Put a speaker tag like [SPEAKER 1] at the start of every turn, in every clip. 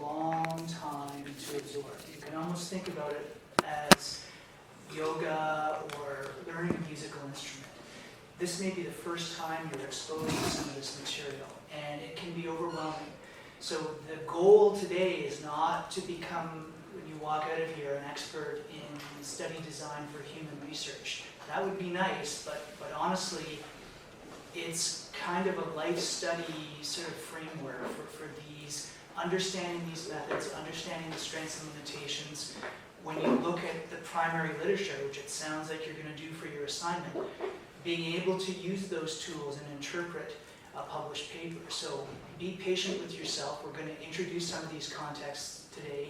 [SPEAKER 1] long time to absorb. You can almost think about it as yoga or learning a musical instrument. This may be the first time you're exposed to some of this material, and it can be overwhelming. So the goal today is not to become, when you walk out of here, an expert in study design for human research. That would be nice, but honestly, it's kind of a life study sort of framework for these, understanding these methods, understanding the strengths and limitations. When you look at the primary literature, which it sounds like you're going to do for your assignment, being able to use those tools and interpret a published paper. So be patient with yourself. We're going to introduce some of these contexts today.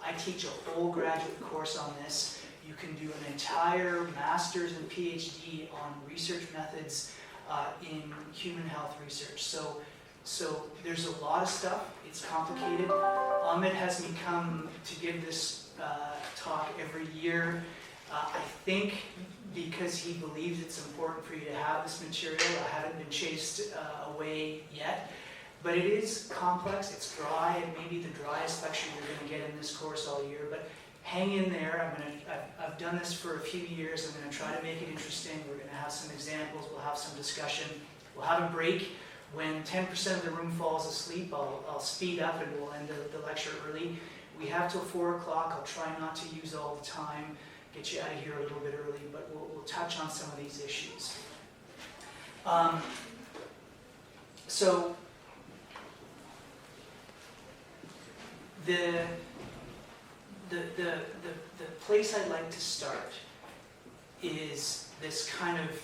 [SPEAKER 1] I teach a whole graduate course on this. You can do an entire master's and PhD on research methods in human health research. So there's a lot of stuff. It's complicated. Ahmed has me come to give this talk every year. I think because he believes it's important for you to have this material. I haven't been chased away yet. But it is complex, it's dry, it may be the driest lecture you're going to get in this course all year, but hang in there. I've done this for a few years. I'm going to try to make it interesting. We're going to have some examples, we'll have some discussion. We'll have a break. When 10% of the room falls asleep, I'll speed up and we'll end the lecture early. We have till 4 o'clock. I'll try not to use all the time, get you out of here a little bit early, but we'll touch on some of these issues. So the place I'd like to start is this kind of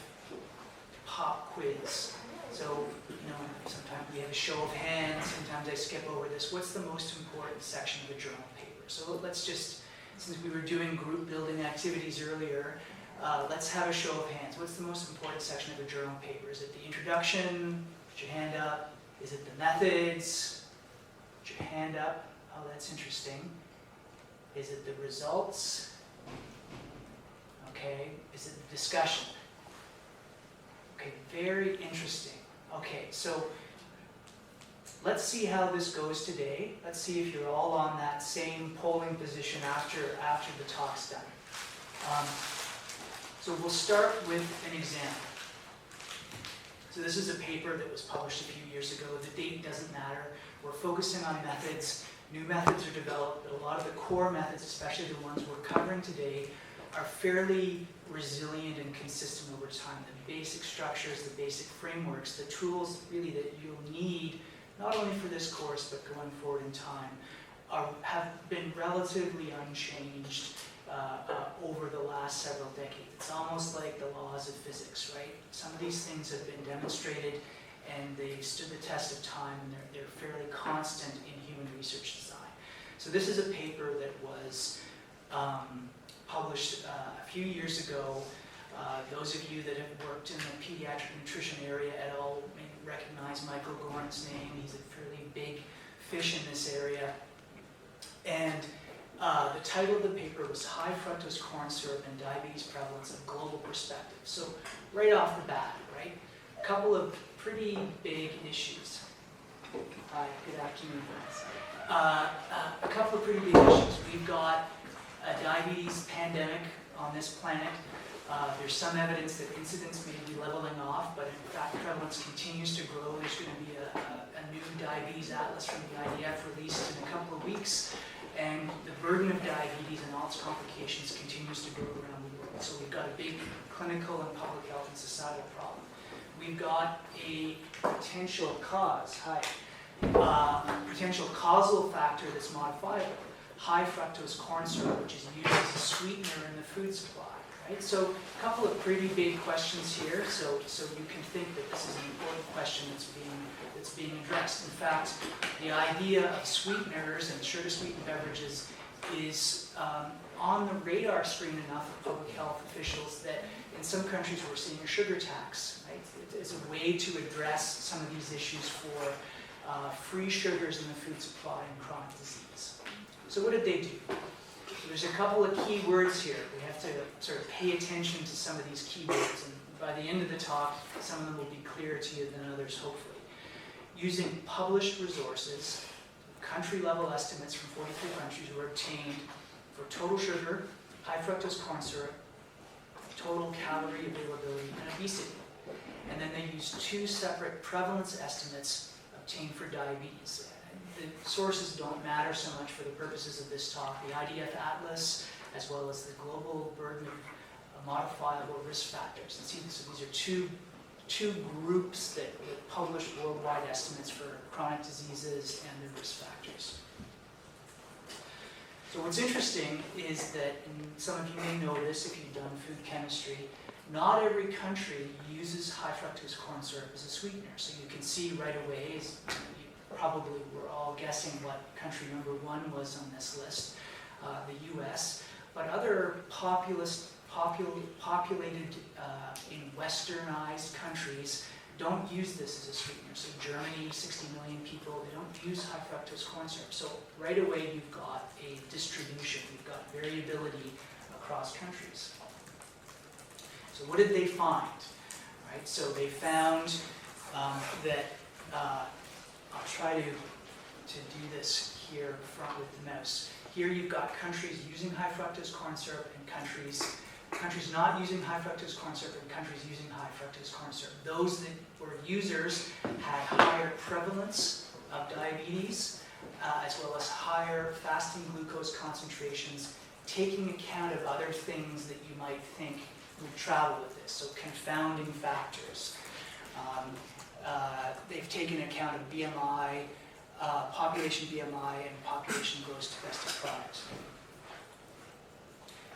[SPEAKER 1] pop quiz. So, sometimes we have a show of hands, sometimes I skip over this. What's the most important section of a journal paper? So let's just, since we were doing group building activities earlier, let's have a show of hands. What's the most important section of a journal paper? Is it the introduction? Put your hand up. Is it the methods? Put your hand up. Oh, that's interesting. Is it the results? Okay. Is it the discussion? Okay, very interesting. Okay, so let's see how this goes today. Let's see if you're all on that same polling position after the talk's done. So we'll start with an example. So this is a paper that was published a few years ago. The date doesn't matter. We're focusing on methods. New methods are developed, but a lot of the core methods, especially the ones we're covering today, are fairly resilient and consistent over time. The basic structures, the basic frameworks, the tools really that you'll need, not only for this course, but going forward in time, have been relatively unchanged over the last several decades. It's almost like the laws of physics, right? Some of these things have been demonstrated and they've stood the test of time, and they're fairly constant in human research design. So this is a paper that was published a few years ago. Those of you that have worked in the pediatric nutrition area at all may recognize Michael Gorn's name. He's a fairly big fish in this area. And the title of the paper was High Fructose Corn Syrup and Diabetes Prevalence, a Global Perspective. So right off the bat, right, a couple of pretty big issues. Hi, good afternoon, guys. A couple of pretty big issues. We've got a diabetes pandemic on this planet. There's some evidence that incidence may be leveling off, but in fact prevalence continues to grow. There's going to be a new diabetes atlas from the IDF released in a couple of weeks, and the burden of diabetes and all its complications continues to grow around the world. So we've got a big clinical and public health and societal problem. We've got a potential cause, potential causal factor that's modifiable. High fructose corn syrup, which is used as a sweetener in the food supply. Right? So a couple of pretty big questions here. So you can think that this is an important question that's being addressed. In fact, the idea of sweeteners and sugar-sweetened beverages is on the radar screen enough of public health officials that in some countries we're seeing a sugar tax. Right? It's a way to address some of these issues for free sugars in the food supply and chronic disease. So what did they do? There's a couple of key words here. We have to sort of pay attention to some of these key words, and by the end of the talk, some of them will be clearer to you than others, hopefully. Using published resources, country-level estimates from 43 countries were obtained for total sugar, high fructose corn syrup, total calorie availability, and obesity. And then they used 2 separate prevalence estimates obtained for diabetes. The sources don't matter so much for the purposes of this talk. The IDF Atlas, as well as the Global Burden of Modifiable Risk Factors. And see, so these are two groups that publish worldwide estimates for chronic diseases and their risk factors. So what's interesting is that, and some of you may know this if you've done food chemistry, not every country uses high fructose corn syrup as a sweetener. So you can see right away, as you probably were all guessing what country number 1 was on this list, the US. But other populated in westernized countries don't use this as a sweetener. So Germany, 60 million people, they don't use high fructose corn syrup. So right away you've got a distribution, you've got variability across countries. So what did they find? Right, so they found that, I'll try to do this here front with the mouse. Here you've got countries using high fructose corn syrup and countries not using high fructose corn syrup and countries using high fructose corn syrup. Those that were users had higher prevalence of diabetes, as well as higher fasting glucose concentrations, taking account of other things that you might think would travel with this, so confounding factors. They've taken account of BMI, population BMI, and population gross domestic product.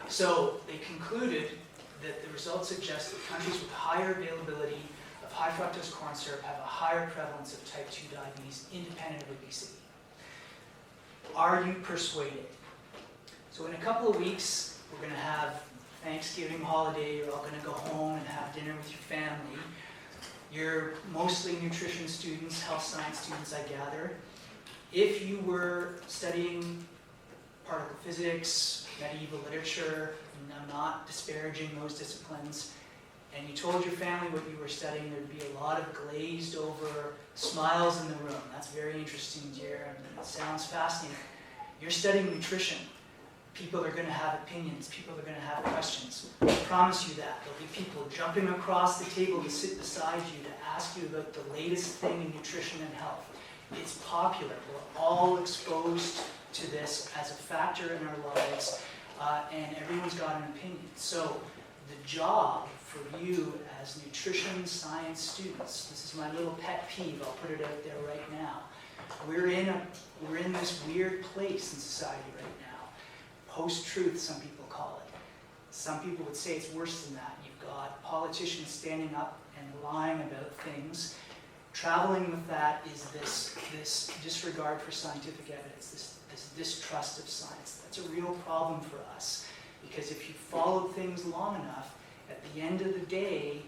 [SPEAKER 1] So they concluded that the results suggest that countries with higher availability of high fructose corn syrup have a higher prevalence of type 2 diabetes independent of obesity. Are you persuaded? So in a couple of weeks, we're going to have Thanksgiving holiday. You're all going to go home and have dinner with your family. You're mostly nutrition students, health science students, I gather. If you were studying particle physics, medieval literature, and I'm not disparaging those disciplines, and you told your family what you were studying, there'd be a lot of glazed over smiles in the room. That's very interesting, dear, and it sounds fascinating. You're studying nutrition. People are going to have opinions. People are going to have questions. I promise you that. There'll be people jumping across the table to sit beside you to ask you about the latest thing in nutrition and health. It's popular. We're all exposed to this as a factor in our lives, and everyone's got an opinion. So the job for you as nutrition science students, this is my little pet peeve, I'll put it out there right now. We're in this weird place in society right now. Post-truth, some people call it. Some people would say it's worse than that. You've got politicians standing up and lying about things. Traveling with that is this disregard for scientific evidence, this distrust of science. That's a real problem for us, because if you follow things long enough, at the end of the day,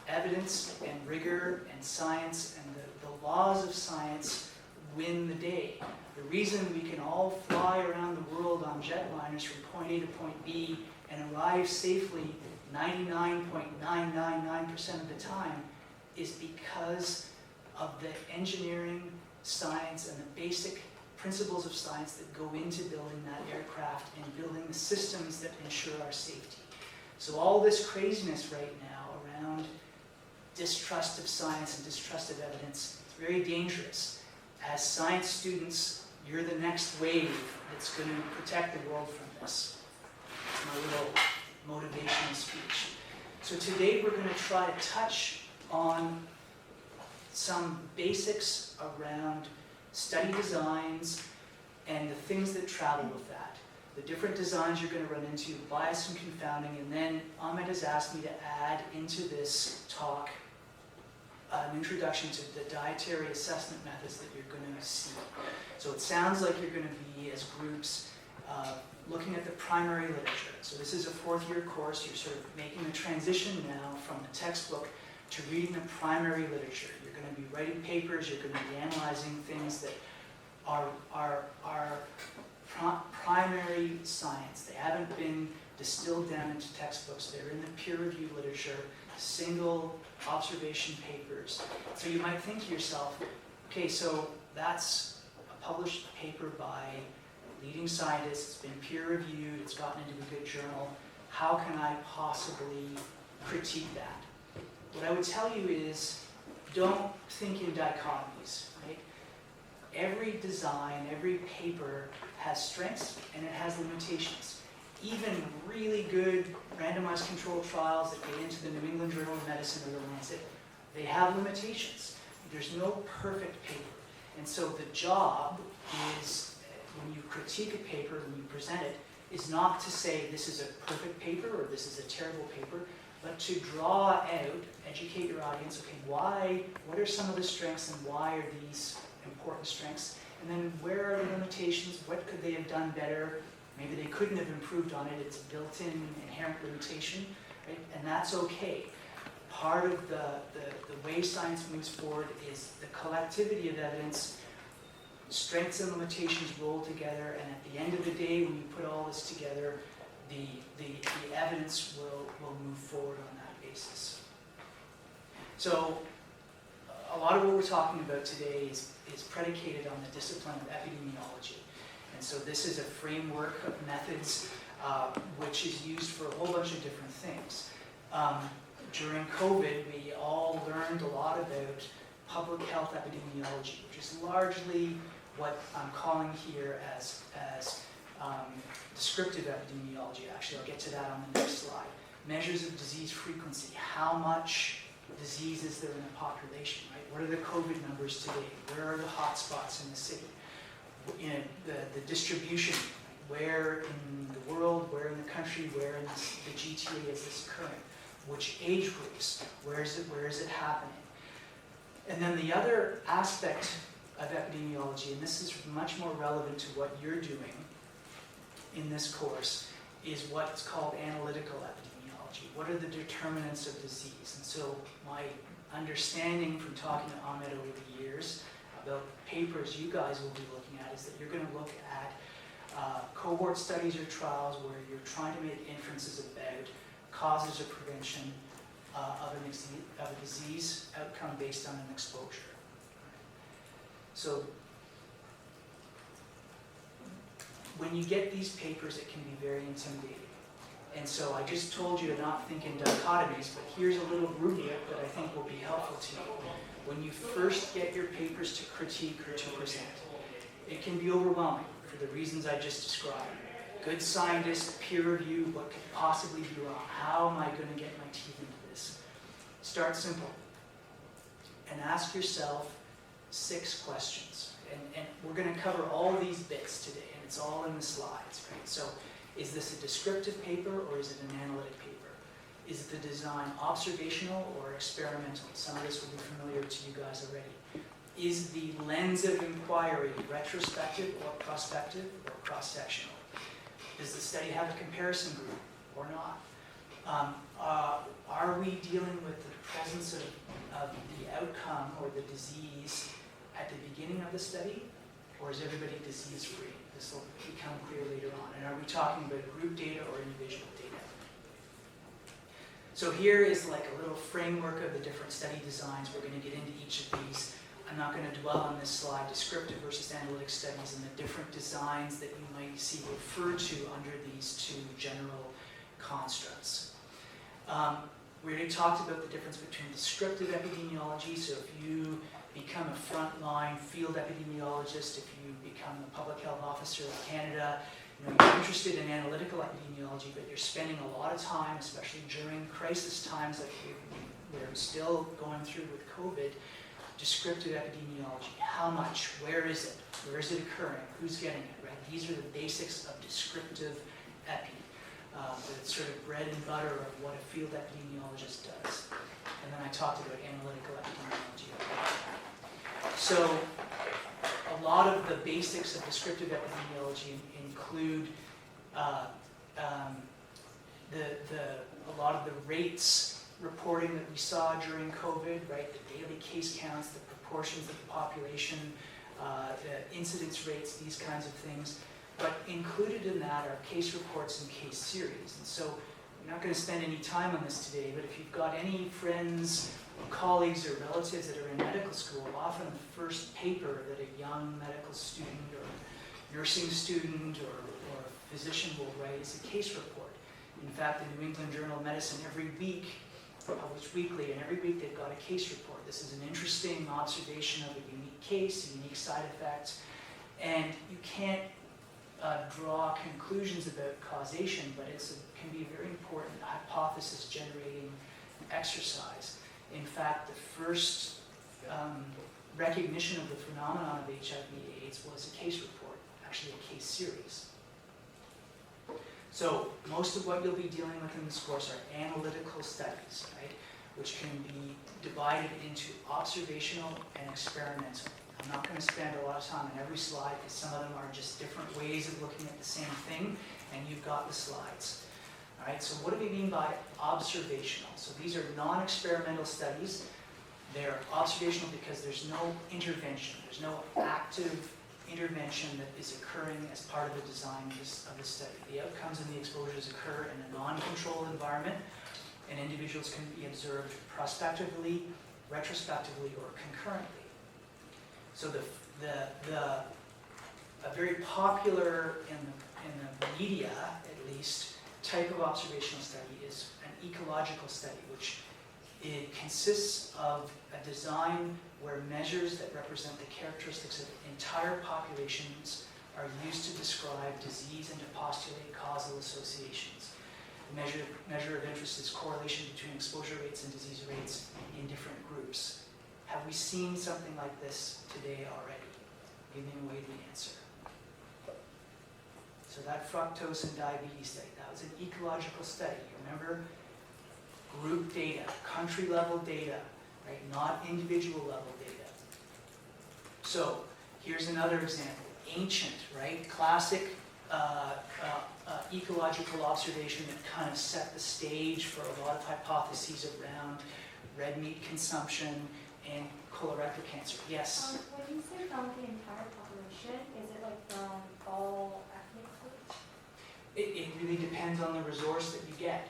[SPEAKER 1] evidence and rigor and science and the laws of science win the day. The reason we can all fly around the world on jetliners from point A to point B and arrive safely 99.999% of the time is because of the engineering, science, and the basic principles of science that go into building that aircraft and building the systems that ensure our safety. So all this craziness right now around distrust of science and distrust of evidence, it's very dangerous. As science students, you're the next wave that's going to protect the world from this. It's my little motivational speech. So today we're going to try to touch on some basics around study designs and the things that travel with that. The different designs you're going to run into, bias and confounding, and then Ahmed has asked me to add into this talk an introduction to the dietary assessment methods that you're going to see. So it sounds like you're going to be, as groups, looking at the primary literature. So this is a fourth-year course. You're sort of making the transition now from the textbook to reading the primary literature. You're going to be writing papers. You're going to be analyzing things that are primary science. They haven't been distilled down into textbooks. They're in the peer-reviewed literature, single observation papers. So you might think to yourself, okay, so that's a published paper by leading scientists, it's been peer-reviewed, it's gotten into a good journal. How can I possibly critique that? What I would tell you is, don't think in dichotomies, right? Every design, every paper has strengths and it has limitations. Even really good randomized controlled trials that get into the New England Journal of Medicine or the Lancet, they have limitations. There's no perfect paper. And so the job is, when you critique a paper, when you present it, is not to say this is a perfect paper or this is a terrible paper, but to draw out, educate your audience, okay, what are some of the strengths and why are these important strengths? And then where are the limitations? What could they have done better? Maybe they couldn't have improved on it. It's a built-in inherent limitation, right? And that's okay. Part of the way science moves forward is the collectivity of evidence, strengths and limitations roll together, and at the end of the day, when you put all this together, the evidence will move forward on that basis. So a lot of what we're talking about today is predicated on the discipline of epidemiology. And so this is a framework of methods which is used for a whole bunch of different things. During COVID, we all learned a lot about public health epidemiology, which is largely what I'm calling here as descriptive epidemiology. Actually, I'll get to that on the next slide. Measures of disease frequency. How much disease is there in the population, right? What are the COVID numbers today? Where are the hot spots in the city? The distribution, where in the world, where in the country, where in the GTA is this occurring? Which age groups? Where is it happening? And then the other aspect of epidemiology, and this is much more relevant to what you're doing in this course, is what's called analytical epidemiology. What are the determinants of disease? And so my understanding from talking to Ahmed over the years about papers you guys will be looking at is that you're going to look at cohort studies or trials where you're trying to make inferences about causes of prevention of a disease outcome based on an exposure. So when you get these papers, it can be very intimidating. And so I just told you to not think in dichotomies, but here's a little rubric that I think will be helpful to you. When you first get your papers to critique or to present, it can be overwhelming for the reasons I just described. Good scientists, peer review, what could possibly be wrong? How am I going to get my teeth into this? Start simple and ask yourself 6 questions. And we're going to cover all these bits today, and it's all in the slides, right? So is this a descriptive paper or is it an analytic paper? Is the design observational or experimental? Some of this will be familiar to you guys already. Is the lens of inquiry retrospective or prospective or cross-sectional? Does the study have a comparison group or not? Are we dealing with the presence of the outcome or the disease at the beginning of the study, or is everybody disease-free? This will become clear later on. And are we talking about group data or individual data? So here is like a little framework of the different study designs. We're going to get into each of these. I'm not going to dwell on this slide, descriptive versus analytic studies and the different designs that you might see referred to under these 2 general constructs. We already talked about the difference between descriptive epidemiology. So if you become a frontline field epidemiologist, if you become a public health officer in Canada, you're interested in analytical epidemiology, but you're spending a lot of time, especially during crisis times like we're still going through with COVID, descriptive epidemiology. How much? Where is it? Where is it occurring? Who's getting it? Right? These are the basics of descriptive epi. It's sort of bread and butter of what a field epidemiologist does. And then I talked about analytical epidemiology. So a lot of the basics of descriptive epidemiology include a lot of the rates reporting that we saw during COVID, right? The daily case counts, the proportions of the population, the incidence rates, these kinds of things. But included in that are case reports and case series. And so I'm not going to spend any time on this today, but if you've got any friends, or colleagues, or relatives that are in medical school, often the first paper that a young medical student or nursing student or physician will write is a case report. In fact, the New England Journal of Medicine every week, published weekly, and every week they've got a case report. This is an interesting observation of a unique case, a unique side effect, and you can't draw conclusions about causation, but it can be a very important hypothesis-generating exercise. In fact, the first recognition of the phenomenon of HIV/AIDS was a case report, actually a case series. So most of what you'll be dealing with in this course are analytical studies, right, which can be divided into observational and experimental. I'm not going to spend a lot of time on every slide because some of them are just different ways of looking at the same thing, and you've got the slides. All right, so what do we mean by observational? So these are non-experimental studies. They're observational because there's no intervention. There's no active intervention that is occurring as part of the design of the study. The outcomes and the exposures occur in a non-controlled environment, and individuals can be observed prospectively, retrospectively, or concurrently. So a very popular in the media, at least, type of observational study is an ecological study, which it consists of a design where measures that represent the characteristics of entire populations are used to describe disease and to postulate causal associations. The measure of interest is correlation between exposure rates and disease rates in different groups. Have we seen something like this today already? Giving away the answer. So that fructose and diabetes study, that was an ecological study. Remember, group data, country level data, right? Not individual level data. So here's another example. Ancient, right? Classic ecological observation that kind of set the stage for a lot of hypotheses around red meat consumption and colorectal cancer. Yes?
[SPEAKER 2] When you say from the entire population, is it like from all ethnic groups?
[SPEAKER 1] It really depends on the resource that you get.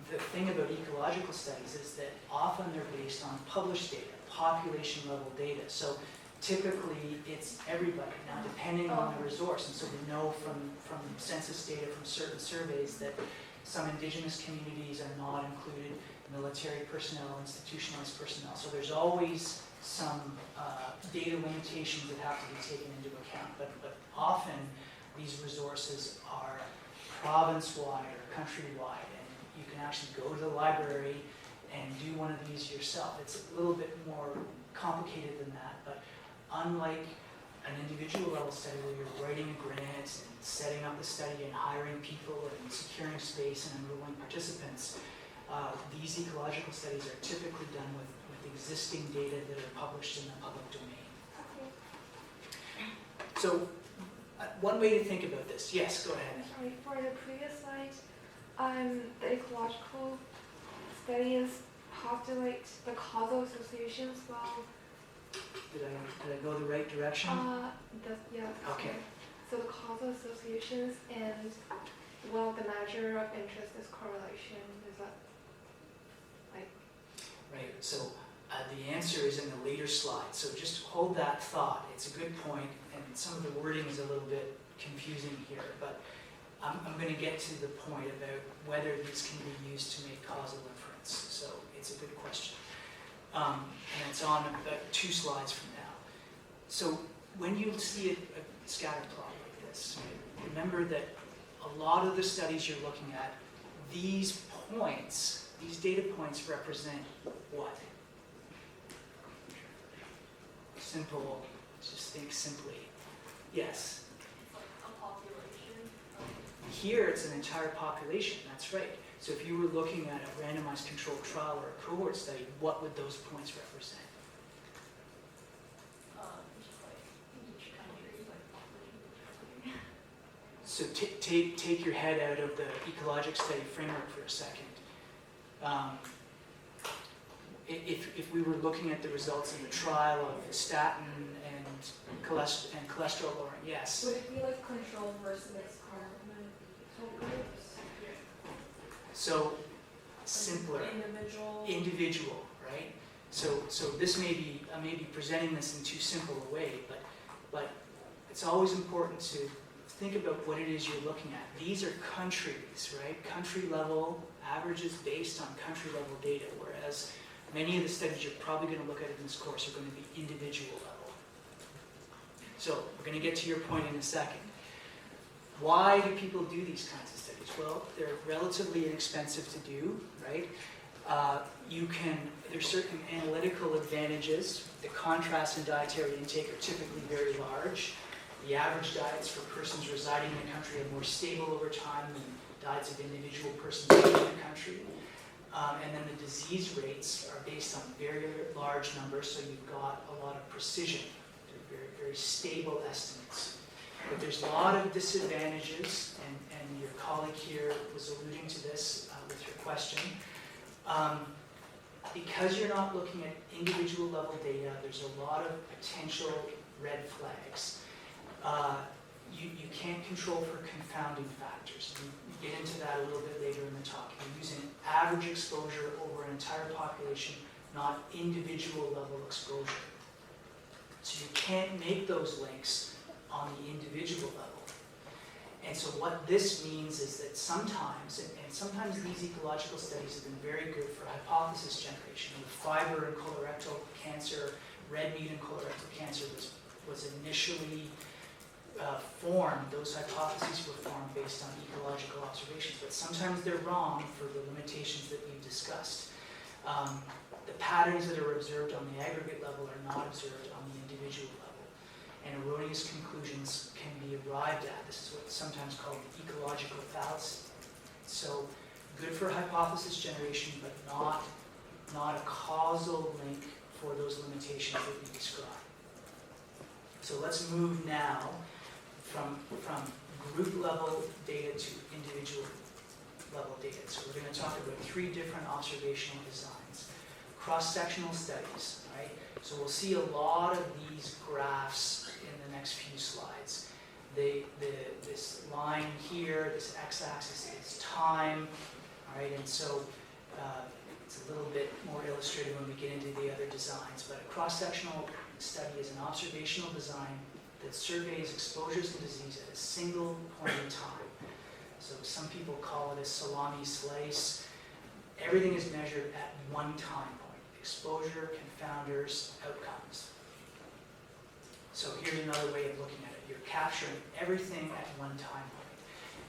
[SPEAKER 1] The thing about ecological studies is that often they're based on published data, population level data. So typically it's everybody. Now depending on the resource, and so we know from census data from certain surveys that some indigenous communities are not included, military personnel, institutionalized personnel. So there's always some data limitations that have to be taken into account. But often these resources are province-wide or country-wide, and you can actually go to the library and do one of these yourself. It's a little bit more complicated than that, but unlike an individual level study where you're writing a grant and setting up the study and hiring people and securing space and enrolling participants, these ecological studies are typically done with existing data that are published in the public domain.
[SPEAKER 2] Okay.
[SPEAKER 1] So one way to think about this, yes, go ahead.
[SPEAKER 3] Sorry, for the previous slide, the ecological studies postulate the causal associations. Well,
[SPEAKER 1] Did I go the right direction?
[SPEAKER 3] Yeah.
[SPEAKER 1] Okay.
[SPEAKER 3] So the causal associations, and well, the measure of interest is correlation. Is that like?
[SPEAKER 1] Right. So the answer is in the later slide. So just hold that thought. It's a good point, and some of the wording is a little bit confusing here, but I'm going to get to the point about whether these can be used to make causal inference. So it's a good question. And it's on about 2 slides from now. So when you see a scatter plot like this, remember that a lot of the studies you're looking at, these points, these data points represent what? Simple, just think simply. Yes?
[SPEAKER 2] Like a population.
[SPEAKER 1] Here it's an entire population, that's right. So if you were looking at a randomized controlled trial or a cohort study, what would those points represent?
[SPEAKER 2] Just like each country, like population.
[SPEAKER 1] So take your head out of the ecologic study framework for a second. If we were looking at the results of the trial of statin and cholesterol lowering, yes?
[SPEAKER 2] Would it be like control versus complement groups?
[SPEAKER 1] So simpler, individual, right? So this may be, I may be presenting this in too simple a way, but it's always important to think about what it is you're looking at. These are countries, right? Country level averages based on country level data, whereas many of the studies you're probably going to look at in this course are going to be individual level. So we're going to get to your point in a second. Why do people do these kinds of studies? Well, they're relatively inexpensive to do, right? There's certain analytical advantages. The contrast in dietary intake are typically very large. The average diets for persons residing in the country are more stable over time than diets of individual persons in the country. And then the disease rates are based on very large numbers, so you've got a lot of precision. They're very stable estimates. But there's a lot of disadvantages, and your colleague here was alluding to this with your question. Because you're not looking at individual level data, there's a lot of potential red flags. You can't control for confounding factors. You get into that a little bit later in the talk. You're using average exposure over an entire population, not individual level exposure. So you can't make those links on the individual level. And so what this means is that sometimes, and sometimes these ecological studies have been very good for hypothesis generation. The fiber in colorectal cancer, red meat in colorectal cancer was initially formed, those hypotheses were formed based on ecological observations, but sometimes they're wrong for the limitations that we've discussed. The patterns that are observed on the aggregate level are not observed on the individual level, and erroneous conclusions can be arrived at. This is what's sometimes called ecological fallacy. So good for hypothesis generation, but not a causal link for those limitations that we described. So let's move now from group level data to individual level data. So we're going to talk about 3 different observational designs. Cross-sectional studies, right? So we'll see a lot of these graphs in the next few slides. This line here, this x-axis is time, all right? And so it's a little bit more illustrative when we get into the other designs, but a cross-sectional study is an observational design that surveys exposures and disease at a single point in time. So some people call it a salami slice. Everything is measured at one time point: exposure, confounders, outcomes. So here's another way of looking at it. You're capturing everything at one time point.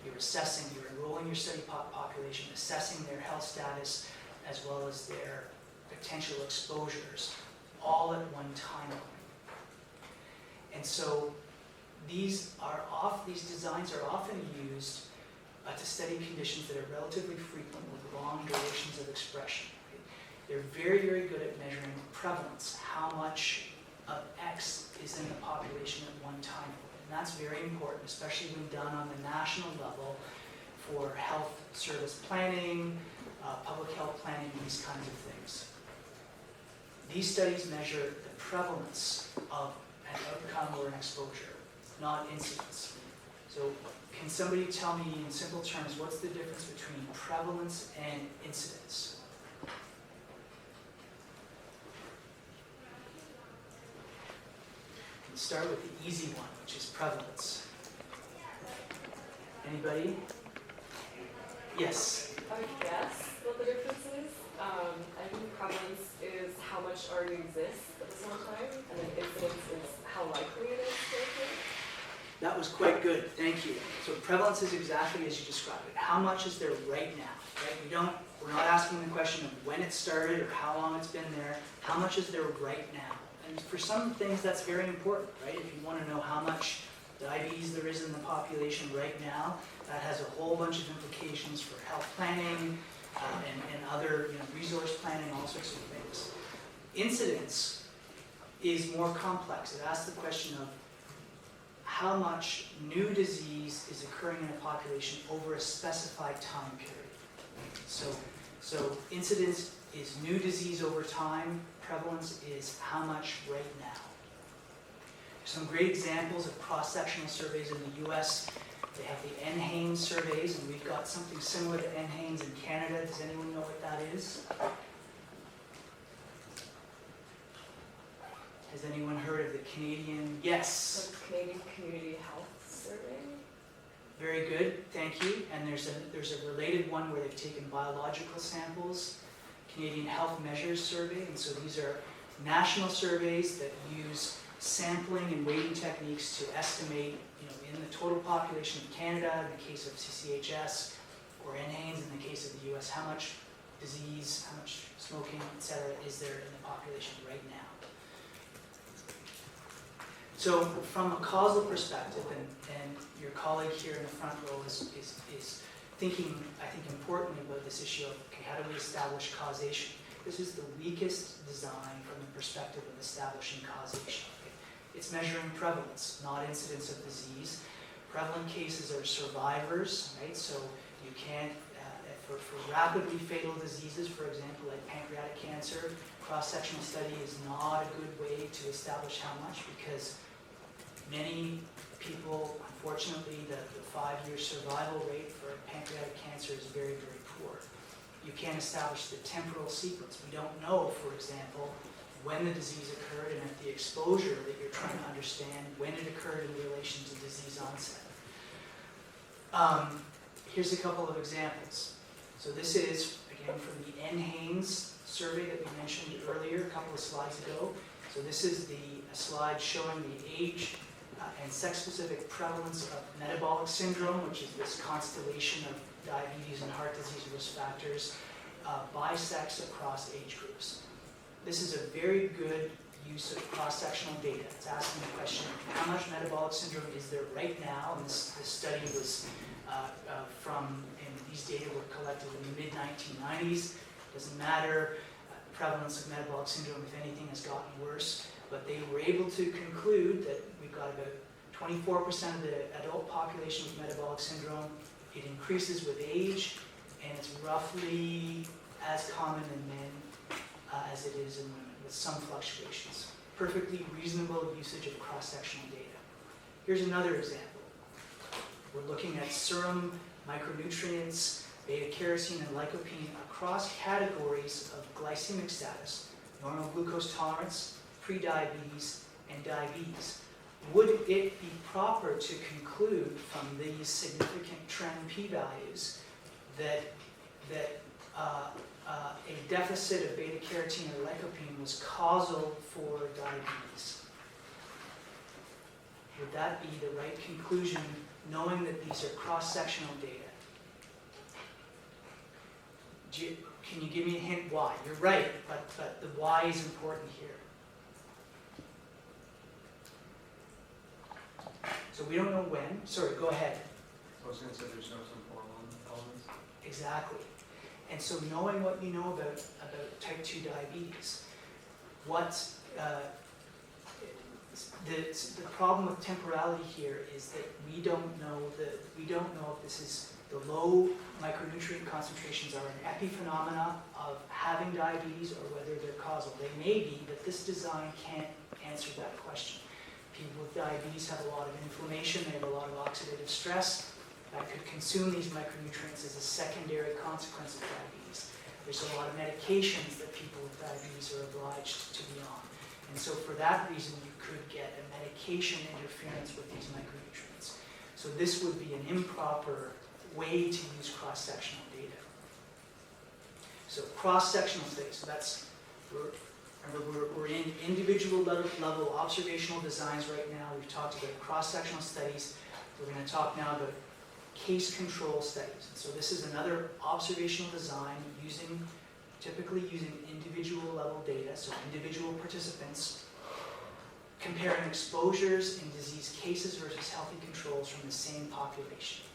[SPEAKER 1] You're assessing, you're enrolling your study population, assessing their health status as well as their potential exposures, all at one time point. And so these designs are often used to study conditions that are relatively frequent with long durations of expression. Right? They're very good at measuring prevalence, how much of X is in the population at one time point. And that's very important, especially when done on the national level for health service planning, public health planning, these kinds of things. These studies measure the prevalence of an outcome or an exposure, not incidence. So can somebody tell me in simple terms what's the difference between prevalence and incidence? Let's start with the easy one, which is prevalence. Anybody? Yes?
[SPEAKER 4] I would guess what the difference is. I think prevalence is how much already exists at this one time, and then incidence is how likely it is to occur.
[SPEAKER 1] That was quite good, thank you. So prevalence is exactly as you described it. How much is there right now? Right? We're not asking the question of when it started or how long it's been there. How much is there right now? And for some things that's very important, right? If you want to know how much diabetes there is in the population right now, that has a whole bunch of implications for health planning and other resource planning, all sorts of things. Incidence is more complex. It asks the question of how much new disease is occurring in a population over a specified time period. So incidence is new disease over time. Prevalence is how much right now. Some great examples of cross-sectional surveys in the US. They have the NHANES surveys, and we've got something similar to NHANES in Canada. Does anyone know what that is? Has anyone heard of the Canadian? Yes.
[SPEAKER 4] Like Canadian Community Health Survey?
[SPEAKER 1] Very good, thank you. And there's a related one where they've taken biological samples, Canadian Health Measures Survey, and so these are national surveys that use sampling and weighting techniques to estimate, in the total population of Canada, in the case of CCHS, or NHANES in the case of the US, how much disease, how much smoking, etc. is there in the population right now. So from a causal perspective, and your colleague here in the front row is thinking, I think, importantly about this issue of, okay, how do we establish causation? This is the weakest design from the perspective of establishing causation. Okay? It's measuring prevalence, not incidence of disease. Prevalent cases are survivors, right? So you can't, for rapidly fatal diseases, for example, like pancreatic cancer, cross-sectional study is not a good way to establish how much, because many people, unfortunately, the 5-year survival rate for pancreatic cancer is very, very poor. You can't establish the temporal sequence. We don't know, for example, when the disease occurred and if the exposure that you're trying to understand, when it occurred in relation to disease onset. Here's a couple of examples. So this is, again, from the NHANES survey that we mentioned earlier, a couple of slides ago. So this is a slide showing the age and sex-specific prevalence of metabolic syndrome, which is this constellation of diabetes and heart disease risk factors by sex across age groups. This is a very good use of cross-sectional data. It's asking the question, how much metabolic syndrome is there right now? And this study was and these data were collected in the mid-1990s. Doesn't matter, prevalence of metabolic syndrome, if anything, has gotten worse. But they were able to conclude that we've got about 24% of the adult population with metabolic syndrome. It increases with age, and it's roughly as common in men as it is in women, with some fluctuations. Perfectly reasonable usage of cross-sectional data. Here's another example. We're looking at serum micronutrients, beta-carotene and lycopene across categories of glycemic status, normal glucose tolerance, pre-diabetes, and diabetes. Would it be proper to conclude from these significant trend p-values that a deficit of beta-carotene or lycopene was causal for diabetes? Would that be the right conclusion, knowing that these are cross-sectional data? Can you give me a hint why? You're right, but the why is important here. So we don't know when. Sorry, go ahead.
[SPEAKER 5] I was going to say there's no temporal elements.
[SPEAKER 1] Exactly. And so knowing what you know about type 2 diabetes, the problem with temporality here is that we don't know if this is the low micronutrient concentrations are an epiphenomena of having diabetes or whether they're causal. They may be, but this design can't answer that question. People with diabetes have a lot of inflammation, they have a lot of oxidative stress that could consume these micronutrients as a secondary consequence of diabetes. There's a lot of medications that people with diabetes are obliged to be on. And so for that reason, you could get a medication interference with these micronutrients. So this would be an improper way to use cross-sectional data. So cross-sectional studies, so that's, we're in individual level observational designs right now. We've talked about cross-sectional studies. We're going to talk now about case control studies. So this is another observational design typically using individual level data, so individual participants, comparing exposures in disease cases versus healthy controls from the same population.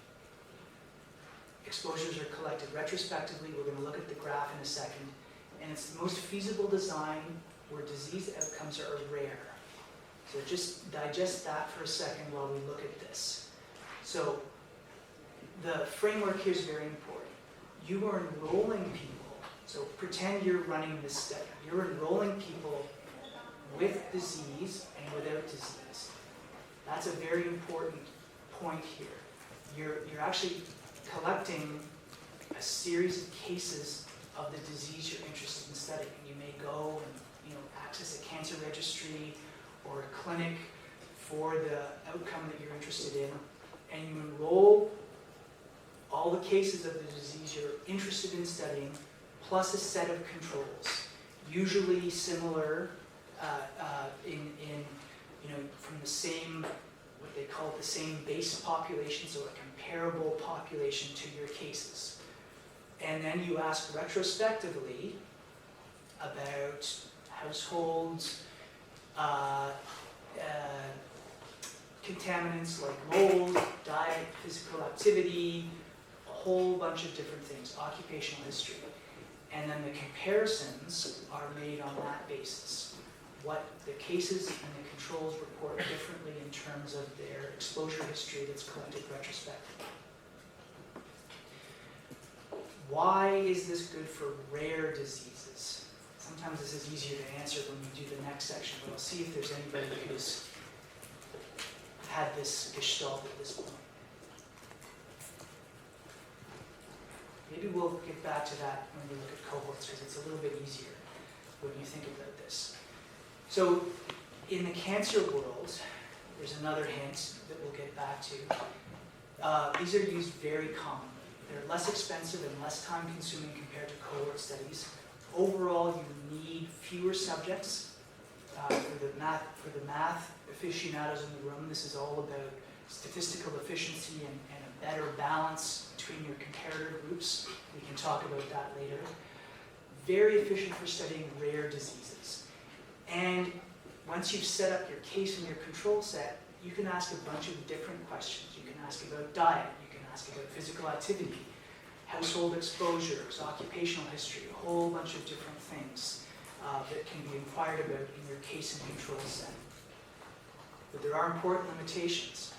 [SPEAKER 1] Exposures are collected retrospectively. We're going to look at the graph in a second. And it's the most feasible design where disease outcomes are rare. So just digest that for a second while we look at this. So the framework here is very important. You are enrolling people. So pretend you're running this study. You're enrolling people with disease and without disease. That's a very important point here. you're actually collecting a series of cases of the disease you're interested in studying. You may go and access a cancer registry or a clinic for the outcome that you're interested in, and you enroll all the cases of the disease you're interested in studying, plus a set of controls, usually similar from the same, what they call the same base population, so a comparable population to your cases. And then you ask retrospectively about households, contaminants like mold, diet, physical activity, a whole bunch of different things, occupational history. And then the comparisons are made on that basis. What the cases and the controls report differently in terms of their exposure history that's collected retrospectively. Why is this good for rare diseases? Sometimes this is easier to answer when we do the next section, but I'll see if there's anybody who's had this gestalt at this point. Maybe we'll get back to that when we look at cohorts, because it's a little bit easier when you think about this. So in the cancer world, there's another hint that we'll get back to. These are used very commonly. They're less expensive and less time-consuming compared to cohort studies. Overall, you need fewer subjects. For the math aficionados in the room, this is all about statistical efficiency and a better balance between your comparator groups. We can talk about that later. Very efficient for studying rare diseases. And once you've set up your case and your control set, you can ask a bunch of different questions. You can ask about diet, you can ask about physical activity, household exposures, occupational history, a whole bunch of different things that can be inquired about in your case and control set. But there are important limitations.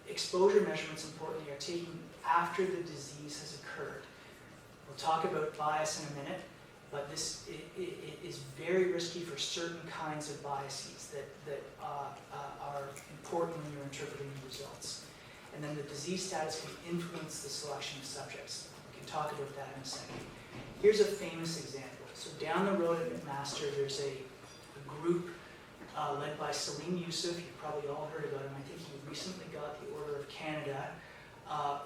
[SPEAKER 1] Exposure measurements, importantly, are taken after the disease has occurred. We'll talk about bias in a minute, but this is very risky for certain kinds of biases that are important when you're interpreting the results. And then the disease status can influence the selection of subjects. We can talk about that in a second. Here's a famous example. So down the road at McMaster, there's a group led by Salim Youssef. You've probably all heard about him. I think he recently got the Order of Canada,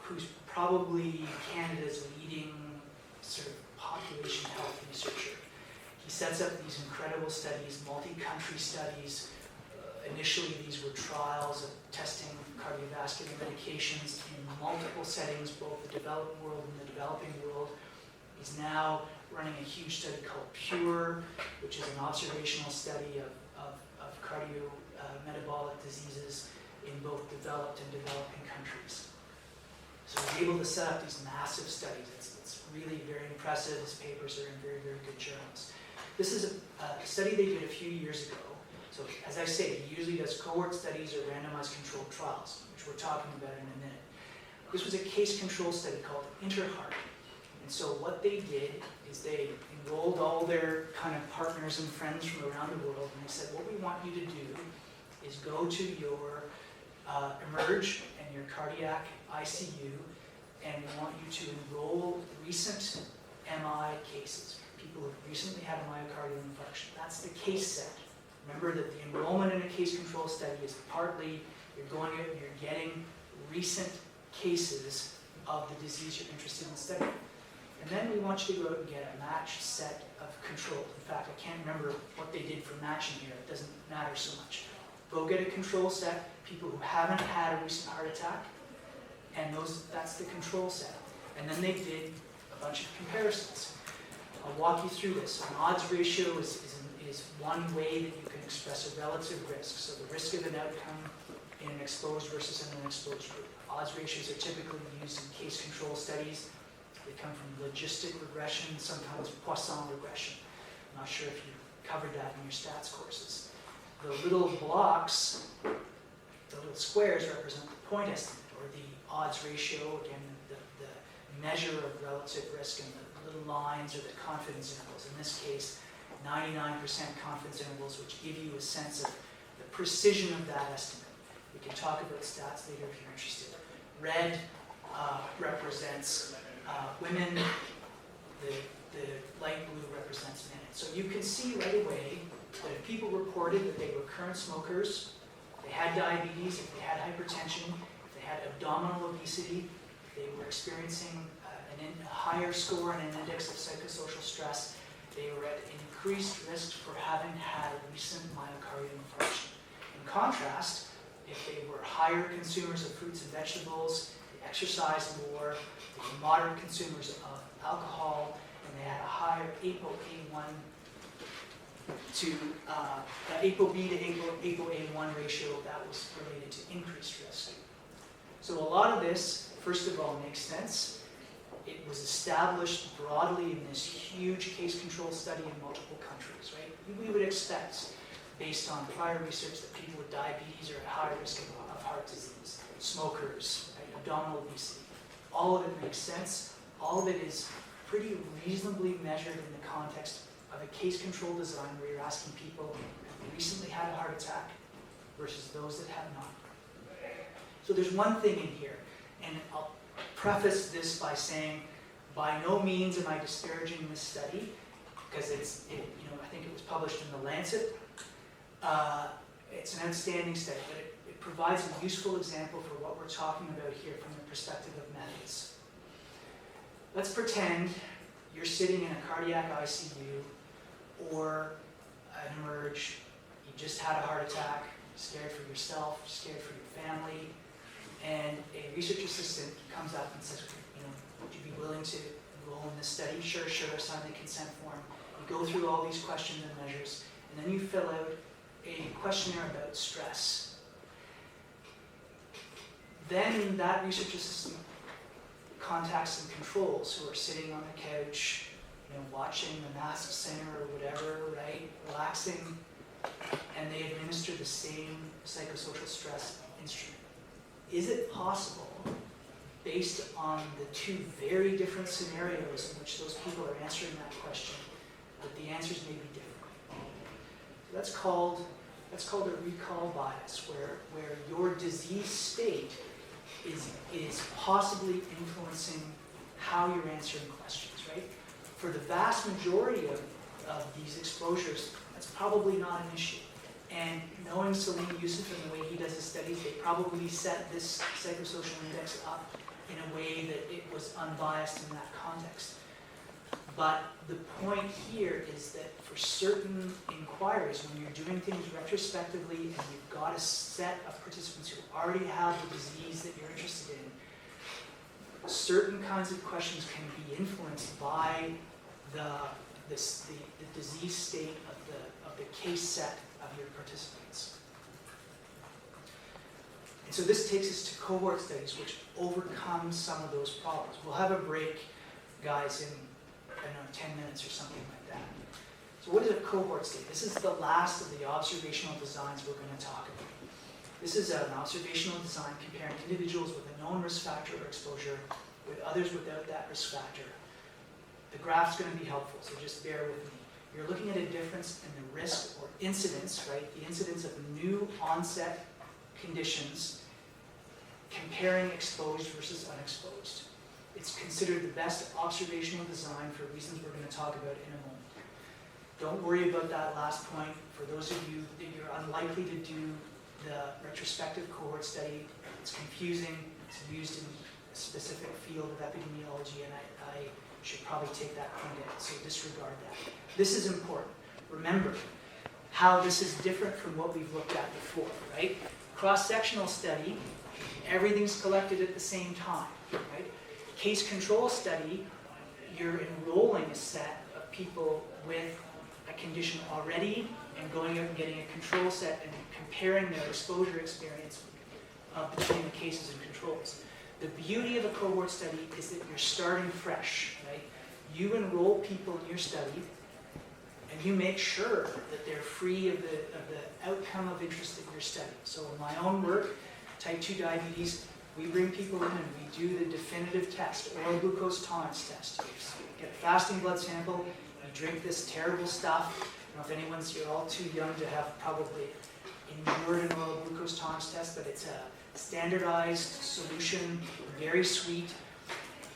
[SPEAKER 1] who's probably Canada's leading sort of population health researcher. He sets up these incredible studies, multi-country studies. Initially, these were trials of testing cardiovascular medications in multiple settings, both the developed world and the developing world. He's now running a huge study called PURE, which is an observational study of cardiometabolic diseases in both developed and developing countries. So he's able to set up these massive studies. It's really very impressive. His papers are in very, very good journals. This is a study they did a few years ago. So as I say, he usually does cohort studies or randomized controlled trials, which we're talking about in a minute. This was a case control study called InterHeart. And so what they did is they enrolled all their kind of partners and friends from around the world, and they said, what we want you to do is go to your Emerge and your cardiac ICU, and we want you to enroll recent MI cases, people who have recently had a myocardial infarction. That's the case set. Remember that the enrollment in a case control study is partly you're going out and you're getting recent cases of the disease you're interested in studying. And then we want you to go out and get a matched set of controls. In fact, I can't remember what they did for matching here. It doesn't matter so much. Go get a control set, people who haven't had a recent heart attack, and that's the control set. And then they did a bunch of comparisons. I'll walk you through this. An odds ratio is one way that you can express a relative risk. So the risk of an outcome in an exposed versus in an exposed group. Odds ratios are typically used in case control studies. They come from logistic regression, sometimes Poisson regression. I'm not sure if you covered that in your stats courses. The little blocks, the little squares represent the point estimate, or the odds ratio, again, the measure of relative risk, and the little lines are the confidence intervals. In this case, 99% confidence intervals, which give you a sense of the precision of that estimate. We can talk about stats later if you're interested. Red represents women, the light blue represents men. So you can see right away that if people reported that they were current smokers, they had diabetes, if they had hypertension, if they had abdominal obesity, they were experiencing a higher score and an index of psychosocial stress, they were at increased risk for having had recent myocardial infarction. In contrast, if they were higher consumers of fruits and vegetables, they exercised more, they were moderate consumers of alcohol, and they had a higher ApoA1 to ApoB to ApoA1 ratio that was related to increased risk. So a lot of this, first of all, makes sense. It was established broadly in this huge case control study in multiple countries, right? We would expect, based on prior research, that people with diabetes are at higher risk of heart disease, smokers, right? Abdominal obesity. All of it makes sense. All of it is pretty reasonably measured in the context of a case control design where you're asking people who recently had a heart attack versus those that have not. So there's one thing in here, and I'll preface this by saying, by no means am I disparaging this study, because I think it was published in The Lancet. It's an outstanding study, but it provides a useful example for what we're talking about here from the perspective of methods. Let's pretend you're sitting in a cardiac ICU or an emerge, you just had a heart attack, scared for yourself, scared for your family, and a research assistant comes up and says, would you be willing to enroll in this study? Sure, sign the consent form. You go through all these questions and measures, and then you fill out a questionnaire about stress. Then that research assistant contacts some controls who are sitting on the couch, watching The Masked Singer or whatever, right, relaxing, and they administer the same psychosocial stress instrument. Is it possible, based on the two very different scenarios in which those people are answering that question, that the answers may be different? That's called a recall bias, where your disease state is possibly influencing how you're answering questions, right? For the vast majority of these exposures, that's probably not an issue. And knowing Salim Youssef and the way he does his studies, they probably set this psychosocial index up in a way that it was unbiased in that context. But the point here is that for certain inquiries, when you're doing things retrospectively and you've got a set of participants who already have the disease that you're interested in, certain kinds of questions can be influenced by the disease state of the case set of your participants. And so this takes us to cohort studies, which overcome some of those problems. We'll have a break, guys, in 10 minutes or something like that. So what is a cohort study? This is the last of the observational designs we're going to talk about. This is an observational design comparing individuals with a known risk factor or exposure with others without that risk factor. The graph's going to be helpful, so just bear with me. You're looking at a difference in the risk or incidence, right? The incidence of new onset conditions comparing exposed versus unexposed. It's considered the best observational design for reasons we're going to talk about in a moment. Don't worry about that last point. For those of you that you're unlikely to do the retrospective cohort study, it's confusing. It's used in a specific field of epidemiology, and I should probably take that point out, so disregard that. This is important. Remember how this is different from what we've looked at before, right? Cross-sectional study, everything's collected at the same time, right? Case control study, you're enrolling a set of people with a condition already and going out and getting a control set and comparing their exposure experience between the cases and controls. The beauty of a cohort study is that you're starting fresh, right? You enroll people in your study and you make sure that they're free of the outcome of interest that you're studying. So in my own work, type 2 diabetes, we bring people in and we do the definitive test, oral glucose tolerance test. You get a fasting blood sample, you drink this terrible stuff. I don't know if you're all too young to have probably endured an oral glucose tolerance test, but it's a standardized solution, very sweet,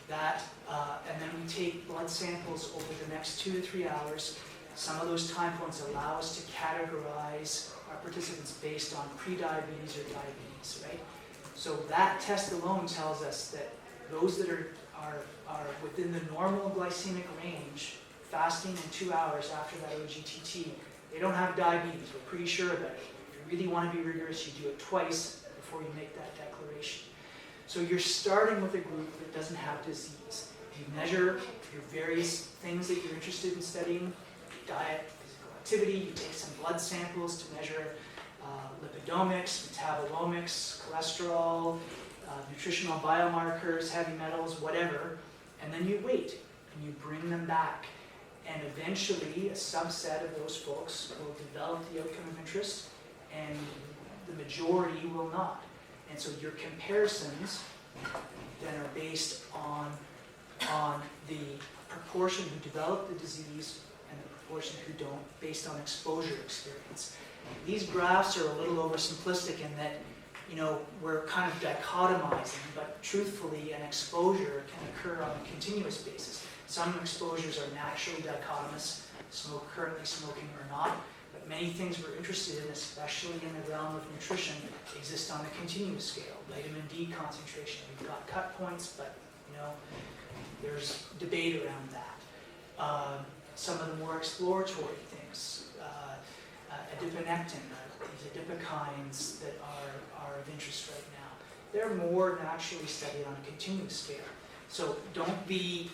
[SPEAKER 1] that, and then we take blood samples over the next 2 to 3 hours. Some of those time points allow us to categorize our participants based on prediabetes or diabetes, right? So that test alone tells us that those that are within the normal glycemic range, fasting in 2 hours after that OGTT, they don't have diabetes. We're pretty sure about it. If you really want to be rigorous, you do it twice before you make that declaration. So you're starting with a group that doesn't have disease. You measure your various things that you're interested in studying, diet, physical activity, you take some blood samples to measure lipidomics, metabolomics, cholesterol, nutritional biomarkers, heavy metals, whatever, and then you wait and you bring them back. And eventually a subset of those folks will develop the outcome of interest and the majority will not. And so your comparisons then are based on the proportion who develop the disease and the proportion who don't, based on exposure experience. These graphs are a little oversimplistic in that, you know, we're kind of dichotomizing, but truthfully an exposure can occur on a continuous basis. Some exposures are naturally dichotomous, currently smoking or not, but many things we're interested in, especially in the realm of nutrition, exist on a continuous scale. Vitamin D concentration, we've got cut points, but you know, there's debate around that. Some of the more exploratory things, adiponectin, these adipokines that are of interest right now, they're more naturally studied on a continuous scale. So don't be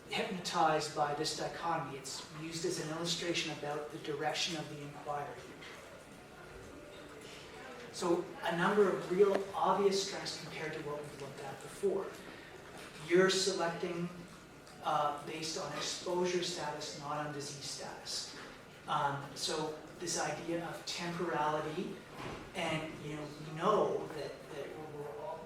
[SPEAKER 1] hypnotized by this dichotomy. It's used as an illustration about the direction of the inquiry. So a number of real obvious strengths compared to what we've looked at before. You're selecting based on exposure status, not on disease status. So this idea of temporality, and you know that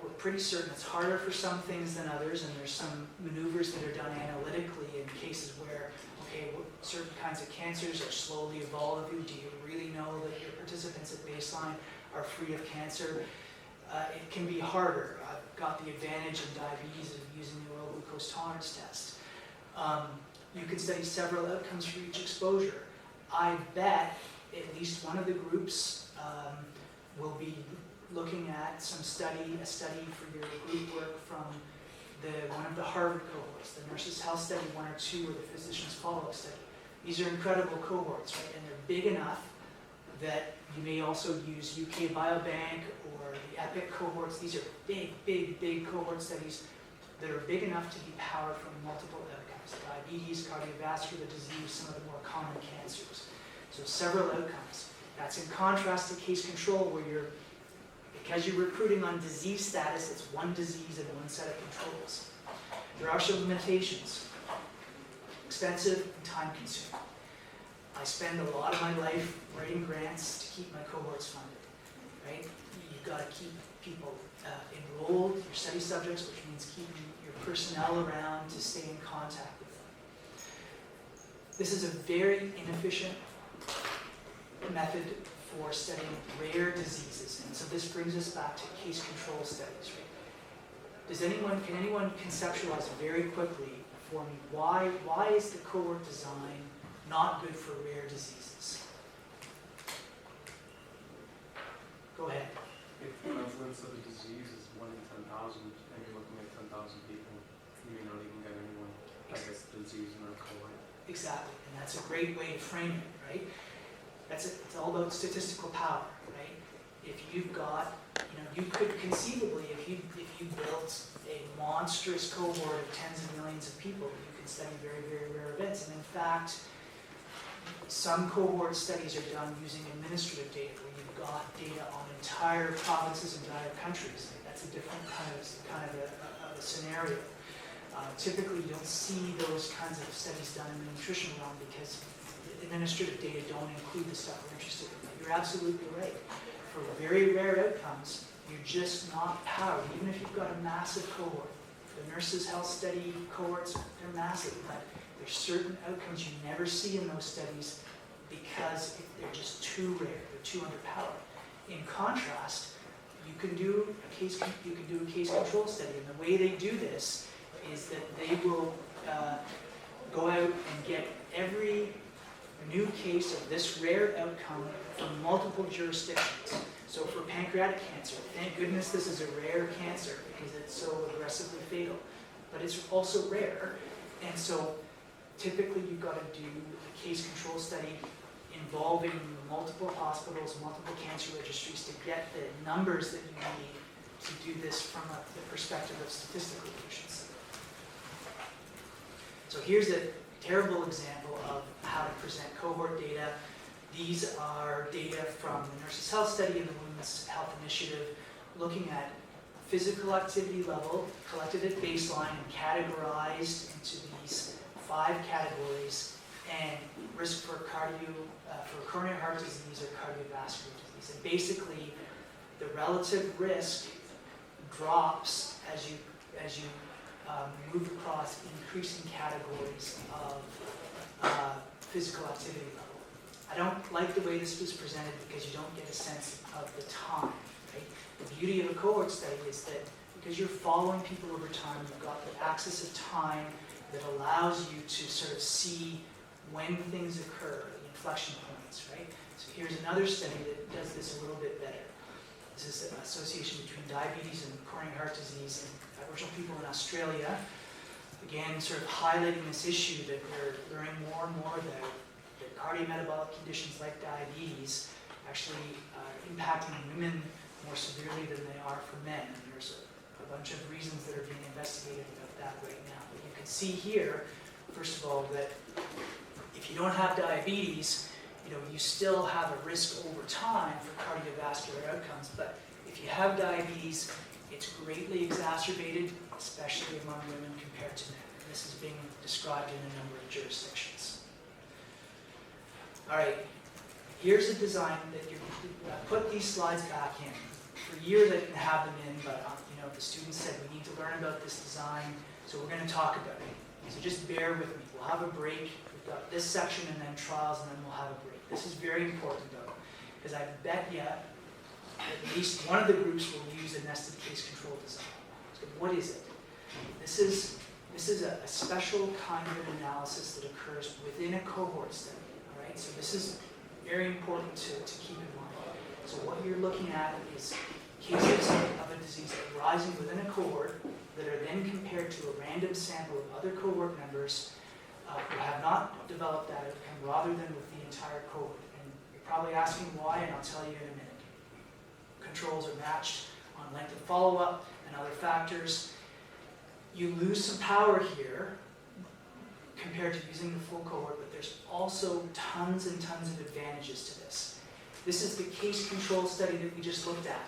[SPEAKER 1] we're pretty certain it's harder for some things than others, and there's some maneuvers that are done analytically in cases where, okay, certain kinds of cancers are slowly evolving. Do you really know that your participants at baseline are free of cancer? It can be harder. I've got the advantage in diabetes of using the oral glucose tolerance test. You can study several outcomes for each exposure. I bet at least one of the groups will be looking at a study for your group work from one of the Harvard cohorts, the Nurses' Health Study 1 or 2, or the Physicians' Follow-Up Study. These are incredible cohorts, right? And they're big enough that you may also use UK Biobank or the EPIC cohorts. These are big cohort studies that are big enough to be powered from multiple outcomes: diabetes, cardiovascular disease, some of the more common cancers. So several outcomes. That's in contrast to case control, where because you're recruiting on disease status, it's one disease and one set of controls. There are some limitations. Expensive and time consuming. I spend a lot of my life writing grants to keep my cohorts funded, right? You've got to keep people enrolled, your study subjects, which means keeping your personnel around to stay in contact with them. This is a very inefficient method for studying rare diseases, and so this brings us back to case control studies. Right? Can anyone conceptualize very quickly for me why is the cohort design not good for rare diseases? Go ahead.
[SPEAKER 5] If the prevalence of a disease is 1 in 10,000, and you're looking at 10,000 people, you may not even get anyone that gets the disease in their cohort.
[SPEAKER 1] Exactly, and that's a great way to frame it, right? It's all about statistical power, right? If you've got, you could conceivably, if you built a monstrous cohort of tens of millions of people, you could study very, very rare events. And in fact, some cohort studies are done using administrative data, where you've got data on entire provinces and entire countries. That's a different kind of a scenario. Typically, you don't see those kinds of studies done in the nutrition realm because administrative data don't include the stuff we're interested in. But you're absolutely right. For very rare outcomes, you're just not powered. Even if you've got a massive cohort, the Nurses' Health Study cohorts, they're massive, but there's certain outcomes you never see in those studies because they're just too rare, they're too underpowered. in contrast, you can do a case control study, and the way they do this is that they will go out and get every new case of this rare outcome from multiple jurisdictions. So for pancreatic cancer, thank goodness this is a rare cancer because it's so aggressively fatal, but it's also rare, and so typically you've got to do a case control study involving multiple hospitals, multiple cancer registries to get the numbers that you need to do this from the perspective of statistical efficiency. So here's a terrible example of how to present cohort data. These are data from the Nurses' Health Study and the Women's Health Initiative, looking at physical activity level collected at baseline and categorized into these 5 categories, and risk for coronary heart disease or cardiovascular disease. And basically, the relative risk drops as you move across increasing categories of physical activity level. I don't like the way this was presented because you don't get a sense of the time. Right? The beauty of a cohort study is that because you're following people over time, you've got the axis of time that allows you to sort of see when things occur, the inflection points, right? So here's another study that does this a little bit better. This is an association between diabetes and coronary heart disease in Aboriginal people in Australia. Again, sort of highlighting this issue that we're learning more and more that cardiometabolic conditions like diabetes actually impacting women more severely than they are for men. And there's a bunch of reasons that are being investigated about that right now. But you can see here, first of all, that if you don't have diabetes, you still have a risk over time for cardiovascular outcomes. But if you have diabetes, it's greatly exacerbated, especially among women compared to men. And this is being described in a number of jurisdictions. All right, here's a design that I put these slides back in. For years I didn't have them in, but the students said we need to learn about this design, so we're going to talk about it. So just bear with me. We'll have a break. We've got this section and then trials, and then we'll have a break. This is very important though, because I bet you at least one of the groups will use a nested case control design. So what is it? This is a special kind of an analysis that occurs within a cohort study. All right, so this is very important to keep in mind. So what you're looking at is cases of a disease arising within a cohort that are then compared to a random sample of other cohort members who have not developed that outcome, rather than with the entire cohort. And you're probably asking why, and I'll tell you in a minute. Controls are matched on length of follow-up and other factors. You lose some power here compared to using the full cohort, but there's also tons and tons of advantages to this. This is the case control study that we just looked at.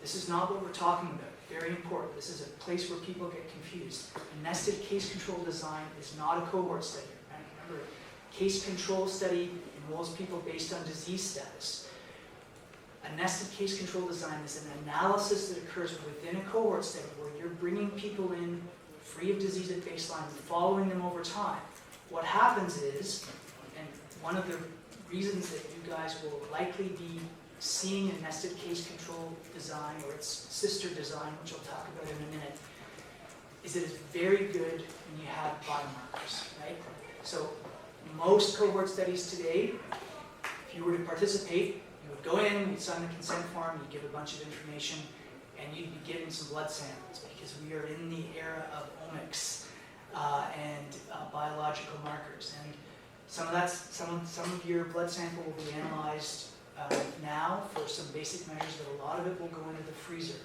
[SPEAKER 1] This is not what we're talking about. Very important. This is a place where people get confused. A nested case control design is not a cohort study. Right? Remember, case control study involves people based on disease status. A nested case control design is an analysis that occurs within a cohort study where you're bringing people in free of disease at baseline and following them over time. What happens is, and one of the reasons that you guys will likely be seeing a nested case control design or its sister design, which I'll talk about in a minute, is that it's very good when you have biomarkers, right? So most cohort studies today, if you were to participate, you would go in, you'd sign the consent form, you'd give a bunch of information, and you'd be given some blood samples because we are in the era of omics and biological markers. And some of your blood sample will be analyzed now for some basic measures, but a lot of it will go into the freezer.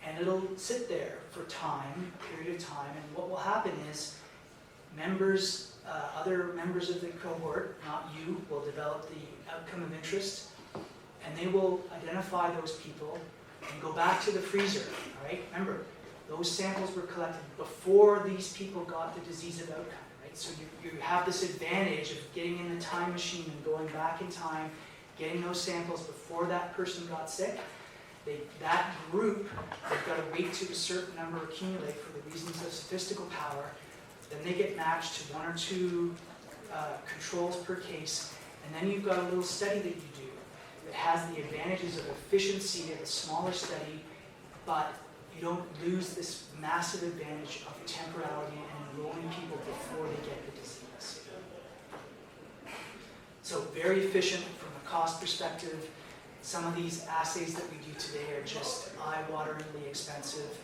[SPEAKER 1] And it'll sit there for a period of time, and what will happen is other members of the cohort, not you, will develop the outcome of interest, and they will identify those people and go back to the freezer, all right? Remember, those samples were collected before these people got the disease of outcome, right? So you have this advantage of getting in the time machine and going back in time, getting those samples before that person got sick. That group, they've got to wait to a certain number accumulate for the reasons of statistical power. Then they get matched to 1 or 2 controls per case. And then you've got a little study that you do that has the advantages of efficiency of a smaller study, but you don't lose this massive advantage of temporality and enrolling people before they get the disease. So very efficient from a cost perspective. Some of these assays that we do today are just eye-wateringly expensive,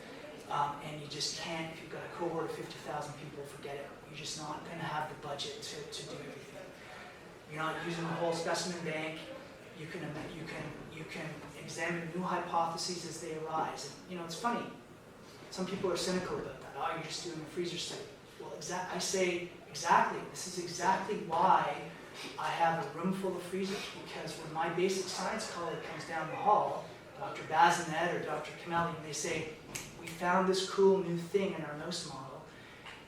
[SPEAKER 1] and you just can't, if you've got a cohort of 50,000 people, forget it. You're just not going to have the budget to do everything. You're not using the whole specimen bank. You can examine new hypotheses as they arise. And, you know, it's funny. Some people are cynical about that. Oh, you're just doing a freezer study. Well, I say exactly. This is exactly why I have a room full of freezers, because when my basic science colleague comes down the hall, Dr. Bazinet or Dr. Kamelli, and they say, we found this cool new thing in our mouse model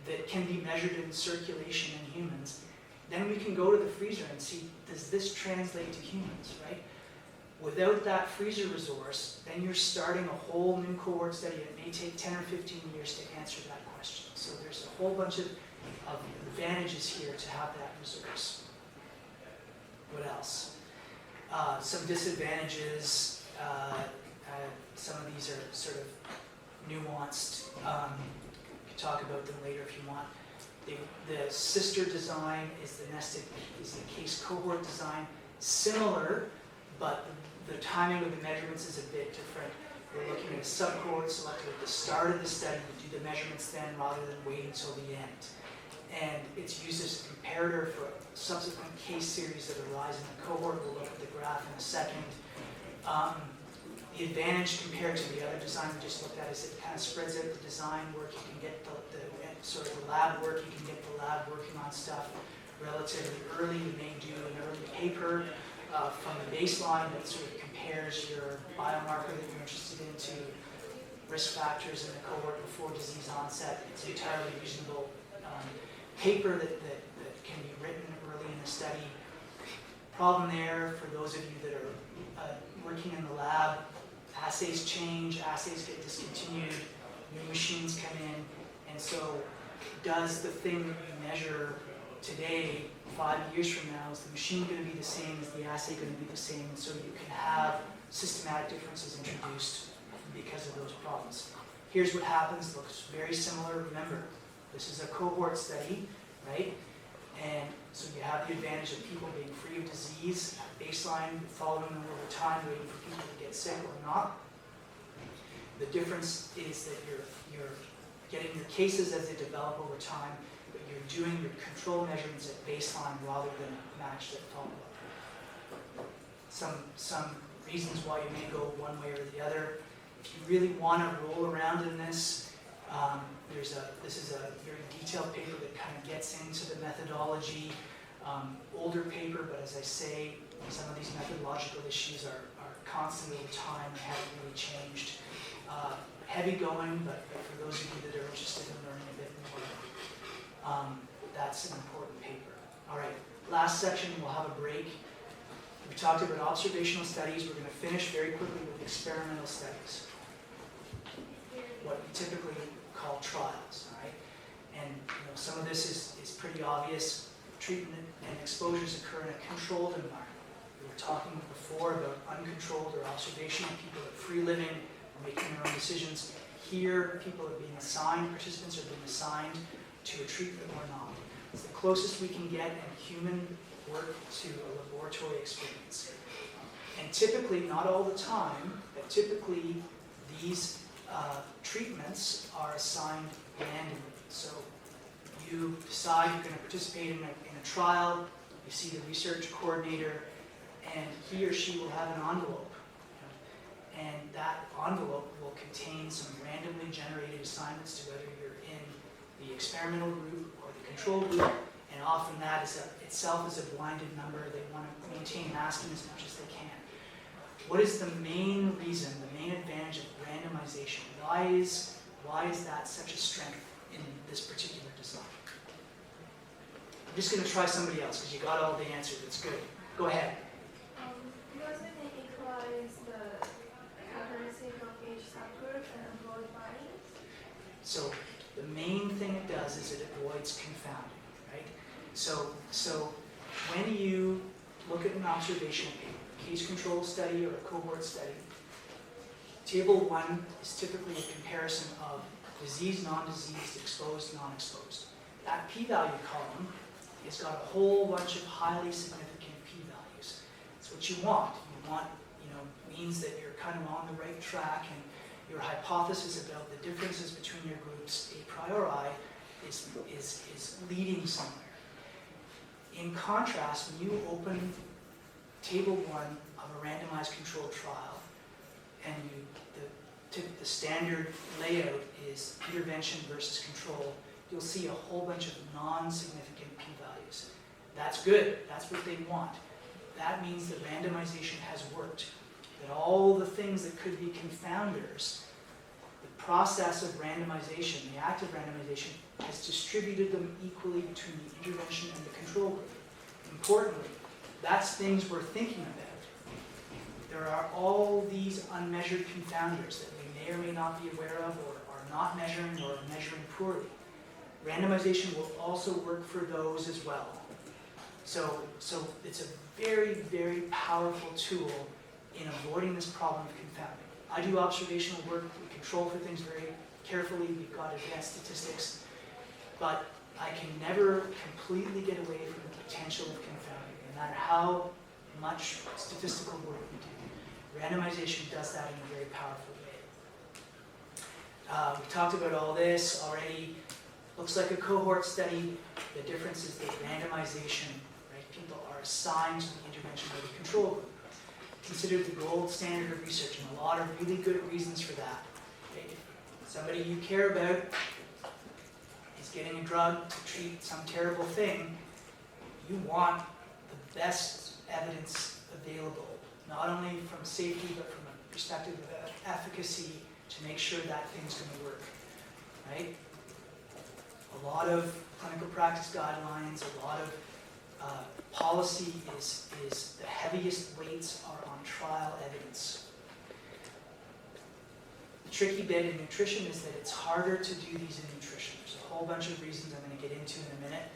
[SPEAKER 1] that can be measured in circulation in humans, then we can go to the freezer and see, does this translate to humans, right? Without that freezer resource, then you're starting a whole new cohort study. It may take 10 or 15 years to answer that question. So there's a whole bunch of advantages here to have that resource. What else? Some disadvantages. Some of these are sort of nuanced. You can talk about them later if you want. The sister design is the case cohort design. Similar, but the timing of the measurements is a bit different. We're looking at a subcohort selected at the start of the study to do the measurements then rather than wait until the end. And it's used as a comparator for subsequent case series that arise in the cohort. We'll look at the graph in a second. The advantage compared to the other design we just looked at is it kind of spreads out the design work. You can get the sort of the lab work. You can get the lab working on stuff relatively early. You may do an early paper from the baseline that sort of compares your biomarker that you're interested in to risk factors in the cohort before disease onset. It's an entirely reasonable paper that can be written early in the study. Problem there for those of you that are working in the lab, assays change, assays get discontinued, new machines come in, and so does the thing that you measure today, 5 years from now, is the machine going to be the same? Is the assay going to be the same? And so you can have systematic differences introduced because of those problems. Here's what happens. Looks very similar. Remember, this is a cohort study, right? And so you have the advantage of people being free of disease at baseline, following them over time, waiting for people to get sick or not. The difference is that you're getting your cases as they develop over time, but you're doing your control measurements at baseline rather than matched at follow-up. Some reasons why you may go one way or the other. If you really want to roll around in this, this is a very detailed paper that kind of gets into the methodology. Older paper, but as I say, some of these methodological issues are constant over time and haven't really changed. Heavy going, but for those of you that are interested in learning a bit more, that's an important paper. All right, last section, we'll have a break. We talked about observational studies. We're going to finish very quickly with experimental studies, what we typically call trials. All right? And some of this is pretty obvious. Treatment and exposures occur in a controlled environment. We were talking before about uncontrolled or observational people at free living, making their own decisions. Here, people are being assigned, participants are being assigned to a treatment or not. It's the closest we can get in human work to a laboratory experience. And typically, not all the time, but typically these treatments are assigned randomly. So you decide you're going to participate in a trial, you see the research coordinator, and he or she will have an envelope. And that envelope will contain some randomly generated assignments to whether you're in the experimental group or the control group, and often that itself is a blinded number. They want to maintain masking as much as they can. What is the main reason, the main advantage of randomization? Why is that such a strength in this particular design? I'm just going to try somebody else because you got all the answers. That's good. Go ahead.
[SPEAKER 2] Because when they equalize the characteristic of each subgroup and avoid bias.
[SPEAKER 1] So the main thing it does is it avoids confounding, right? So when you look at an observational paper, case control study or a cohort study, Table 1 is typically a comparison of diseased, non-diseased, exposed, non-exposed. That p-value column has got a whole bunch of highly significant p-values. It's what you want. You want, means that you're kind of on the right track and your hypothesis about the differences between your groups a priori is leading somewhere. In contrast, when you open Table 1 of a randomized controlled trial, and the standard layout is intervention versus control, you'll see a whole bunch of non-significant p-values. That's good. That's what they want. That means that randomization has worked. That all the things that could be confounders, the process of randomization, the act of randomization, has distributed them equally between the intervention and the control group. Importantly, that's things we're thinking about. There are all these unmeasured confounders that we may or may not be aware of, or are not measuring, or are measuring poorly. Randomization will also work for those as well. So it's a very, very powerful tool in avoiding this problem of confounding. I do observational work. We control for things very carefully. We've got advanced statistics. But I can never completely get away from the potential of confounding, no matter how much statistical work we do. Randomization does that in a very powerful way. We talked about all this already. Looks like a cohort study. The difference is that randomization, right? People are assigned to the intervention or the control group. Considered the gold standard of research, and a lot of really good reasons for that. Okay? If somebody you care about is getting a drug to treat some terrible thing, you want the best evidence available, not only from safety, but from a perspective of efficacy to make sure that thing's going to work, right? A lot of clinical practice guidelines, a lot of policy is the heaviest weights are on trial evidence. The tricky bit in nutrition is that it's harder to do these in nutrition. There's a whole bunch of reasons I'm going to get into in a minute.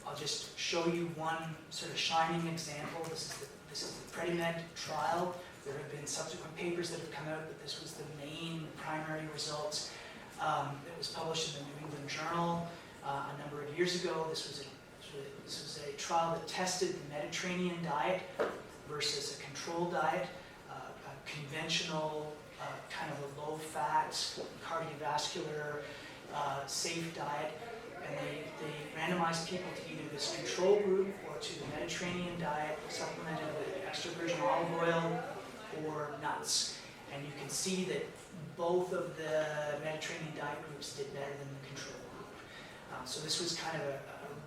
[SPEAKER 1] I'll just show you one sort of shining example. This is the PrediMed trial. There have been subsequent papers that have come out, but this was the main primary results. It was published in the New England Journal a number of years ago. This was a trial that tested the Mediterranean diet versus a control diet, a conventional kind of a low-fat, cardiovascular, safe diet. And they randomized people to either this control group or to the Mediterranean diet, supplemented with extra virgin olive oil or nuts. And you can see that both of the Mediterranean diet groups did better than the control group. So this was kind of a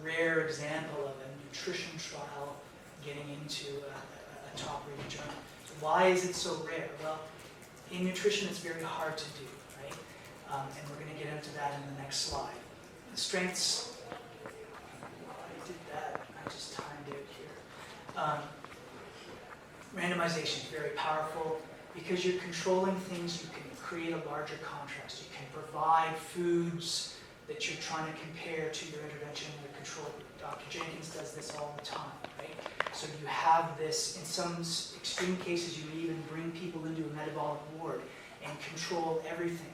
[SPEAKER 1] rare example of a nutrition trial getting into a top-rated journal. So why is it so rare? Well, in nutrition it's very hard to do, right? And we're going to get into that in the next slide. The strengths, I did that, I just timed it here. Randomization is very powerful. Because you're controlling things, you can create a larger contrast. You can provide foods that you're trying to compare to your intervention and your control group. Dr. Jenkins does this all the time, right? So you have this, in some extreme cases, you may even bring people into a metabolic ward and control everything.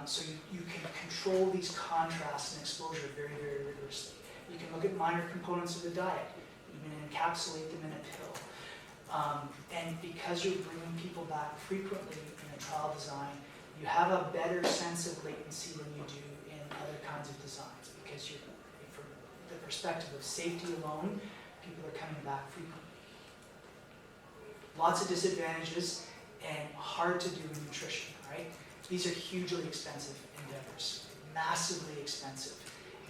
[SPEAKER 1] So you can control these contrasts and exposure very, very rigorously. You can look at minor components of the diet, even encapsulate them in a pill. And because you're bringing people back frequently in a trial design, you have a better sense of latency than you do in other kinds of designs, because from the perspective of safety alone, people are coming back frequently. Lots of disadvantages and hard to do in nutrition, right? These are hugely expensive endeavors, massively expensive,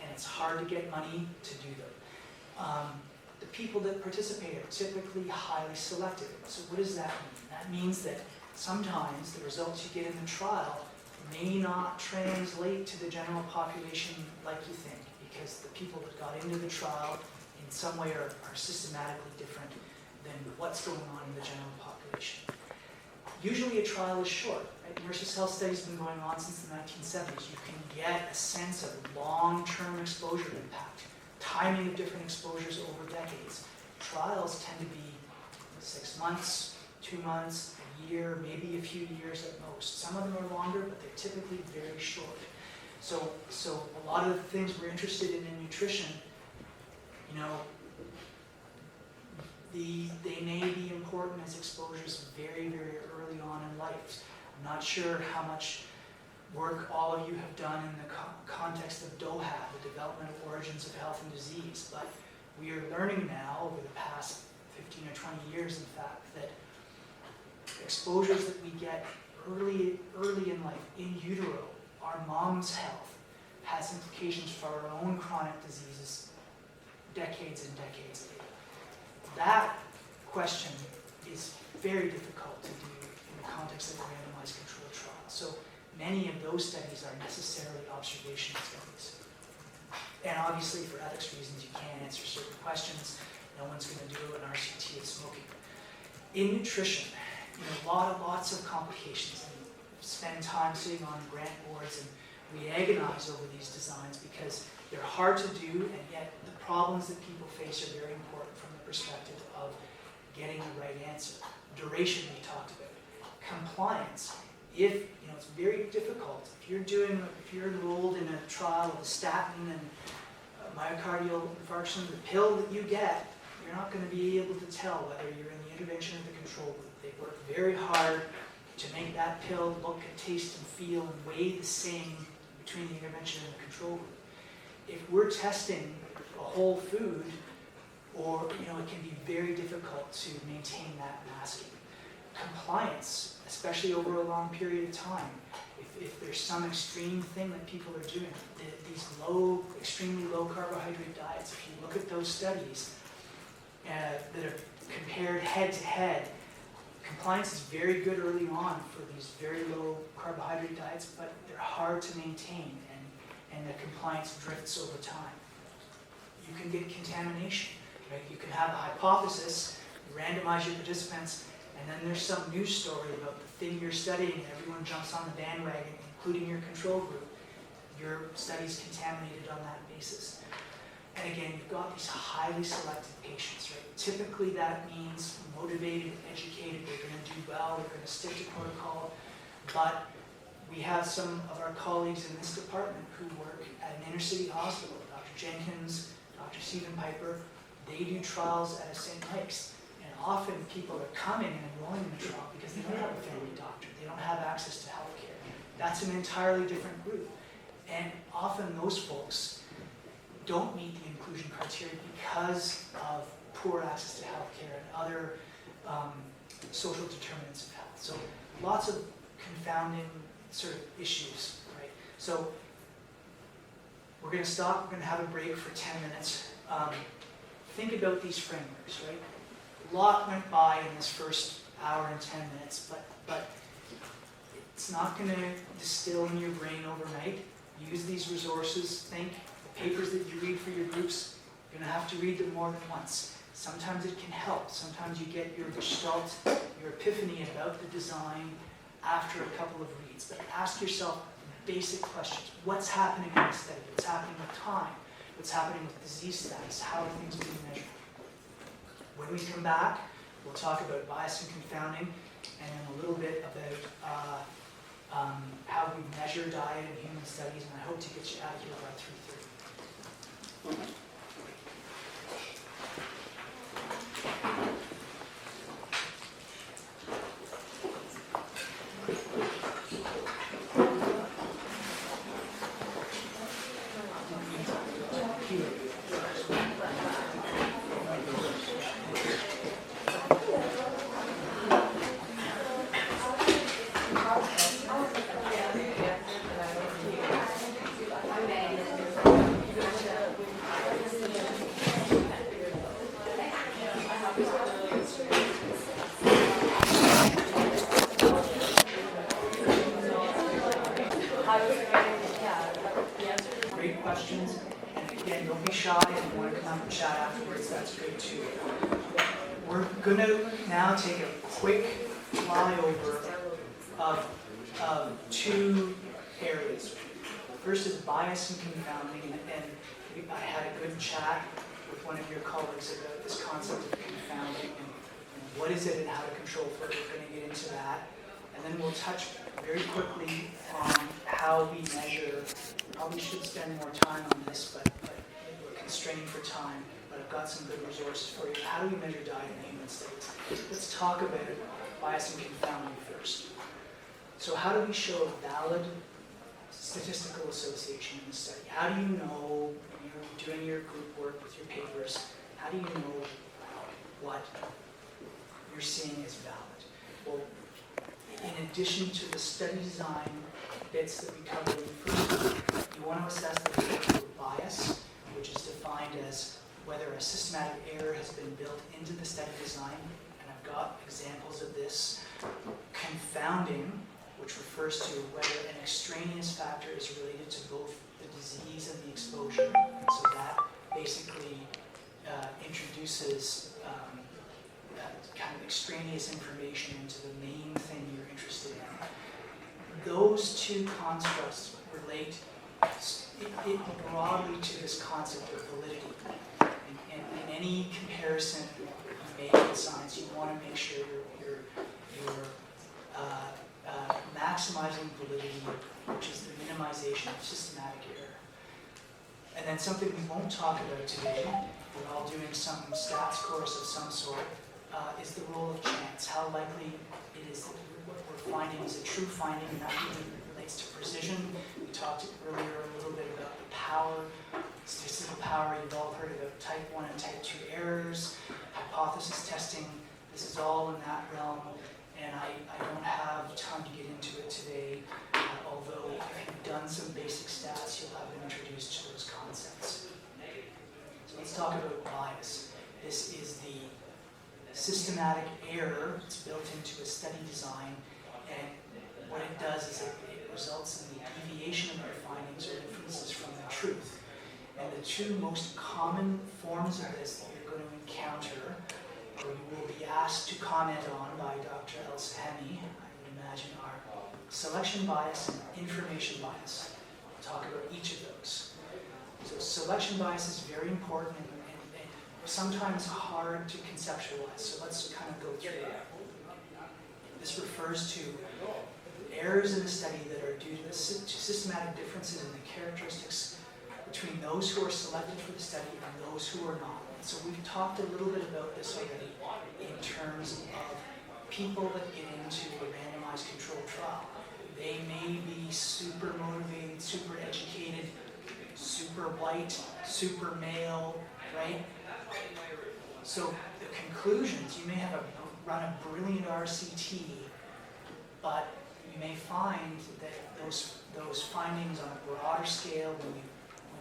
[SPEAKER 1] and it's hard to get money to do them. The people that participate are typically highly selected. So what does that mean? That means that sometimes the results you get in the trial may not translate to the general population like you think, because the people that got into the trial in some way are systematically different than what's going on in the general population. Usually a trial is short, right? Nurses' health studies have been going on since the 1970s. You can get a sense of long-term exposure impact, timing of different exposures over decades. Trials tend to be 6 months, 2 months, a year, maybe a few years at most. Some of them are longer, but they're typically very short. So a lot of the things we're interested in nutrition, you know, they may be important as exposures very, very early on in life. I'm not sure how much work all of you have done in the context of DOHA, the developmental origins of health and disease, but we are learning now over the past 15 or 20 years, in fact, that exposures that we get early in life, in utero, our mom's health, has implications for our own chronic diseases decades and decades later. That question is very difficult to do in the context of a randomized controlled trial. So many of those studies are necessarily observational studies. And obviously, for ethics reasons, you can't answer certain questions. No one's going to do an RCT of smoking. In nutrition, you know, lots of complications. And we spend time sitting on grant boards, and we agonize over these designs because they're hard to do, and yet the problems that people face are very important from the perspective of getting the right answer. Duration, we talked about. Compliance. If, you know, it's very difficult. If you're enrolled in a trial of a statin and myocardial infarction, the pill that you get, you're not going to be able to tell whether you're in the intervention or the control group. They work very hard to make that pill look and taste and feel and weigh the same between the intervention and the control group. If we're testing a whole food, or, you know, it can be very difficult to maintain that masking. Compliance, especially over a long period of time. If there's some extreme thing that people are doing, these extremely low carbohydrate diets, if you look at those studies that are compared head to head, compliance is very good early on for these very low carbohydrate diets, but they're hard to maintain, and the compliance drifts over time. You can get contamination, right? You can have a hypothesis, you randomize your participants, and then there's some news story about the thing you're studying, and everyone jumps on the bandwagon, including your control group. Your study's contaminated on that basis. And again, you've got these highly selected patients, right? Typically that means motivated, educated, they're going to do well, they're going to stick to protocol. But we have some of our colleagues in this department who work at an inner city hospital, Dr. Jenkins, Dr. Stephen Piper. They do trials at a St. Mike's. And often people are coming and enrolling in the trial because they don't have a family doctor. They don't have access to health care. That's an entirely different group. And often those folks don't meet the inclusion criteria because of poor access to health care and other social determinants of health. So lots of confounding sort of issues, right? So we're going to stop. We're going to have a break for 10 minutes. Think about these frameworks, right? A lot went by in this first hour and 10 minutes, but it's not going to distill in your brain overnight. Use these resources. Think. The papers that you read for your groups, you're going to have to read them more than once. Sometimes it can help. Sometimes you get your gestalt, your epiphany about the design after a couple of reads. But ask yourself basic questions. What's happening in the study? What's happening with time? What's happening with disease status? How are things being measured? When we come back, we'll talk about bias and confounding, and then a little bit about how we measure diet in human studies, and I hope to get you out of here by 3:30. Great questions, and again, don't be shy. If you want to come up and chat afterwards, that's great too. We're going to now take a quick flyover of two areas. First is bias and confounding, and I had a good chat with one of your colleagues about this concept of confounding and what is it and how to control for it. We're going to get into that. And then we'll touch very quickly on how we measure. Probably should spend more time on this, but we're constrained for time. But I've got some good resources for you. How do we measure diet in human studies? Let's talk about bias and confounding first. So how do we show a valid statistical association in the study? How do you know when you're doing your group work with your papers, how do you know what you're seeing is valid? Well, in addition to the study design bits that we covered in the first group, you want to assess the potential bias, which is defined as whether a systematic error has been built into the study design, and I've got examples of this. Confounding, which refers to whether an extraneous factor is related to both the disease and the exposure. So that basically introduces kind of extraneous information into the main thing you're interested in. Those two constructs relate broadly to this concept of validity. In any comparison you make in science, you want to make sure you're maximizing validity, which is the minimization of systematic error. And then something we won't talk about today, we're all doing some stats course of some sort, is the role of chance. How likely it is that what we're finding is a true finding, and that really relates to precision. We talked earlier a little bit about the power, statistical power. You've all heard about type 1 and type 2 errors, hypothesis testing. This is all in that realm. And I don't have time to get into it today, although if you've done some basic stats, you'll have been introduced to those concepts. So let's talk about bias. This is the systematic error that's built into a study design, and what it does is it results in the deviation of your findings or inferences from the truth. And the two most common forms of this that you're going to encounter, or you will be asked to comment on by Dr. El-Sahemi, I would imagine, are selection bias and information bias. We'll talk about each of those. So selection bias is very important and sometimes hard to conceptualize. So let's kind of go through that. This refers to errors in the study that are due to systematic differences in the characteristics between those who are selected for the study and those who are not. So we've talked a little bit about this already in terms of people that get into a randomized controlled trial. They may be super motivated, super educated, super white, super male, right? So the conclusions, you may have run a brilliant RCT, but you may find that those findings on a broader scale, when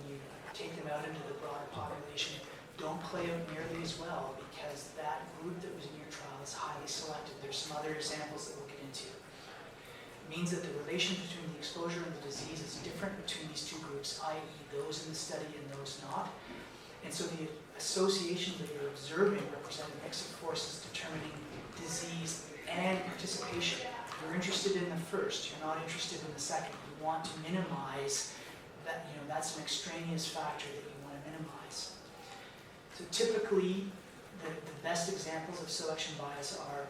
[SPEAKER 1] you take them out into the broader population, don't play out nearly as well because that group that was in your trial is highly selected. There's some other examples that we'll get into. It means that the relation between the exposure and the disease is different between these two groups, i.e. those in the study and those not. And so the associations that you're observing represent a mix of forces determining disease and participation. You're interested in the first, you're not interested in the second. You want to minimize that, that's an extraneous factor that you want to minimize. So typically, the best examples of selection bias are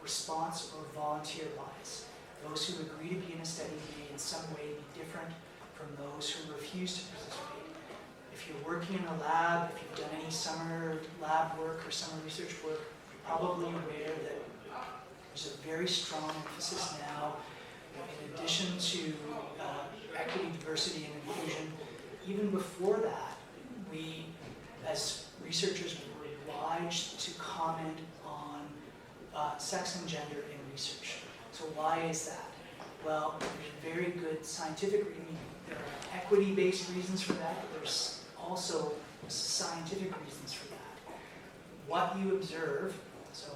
[SPEAKER 1] response or volunteer bias. Those who agree to be in a study may in some way be different from those who refuse to participate. If you're working in a lab, if you've done any summer lab work or summer research work, you're probably aware that there's a very strong emphasis now, in addition to equity, diversity, and inclusion. Even before that, we, as researchers, were obliged to comment on sex and gender in research. So why is that? Well, there's very good scientific reason. There are equity-based reasons for that, but there's also scientific reasons for that. What you observe, so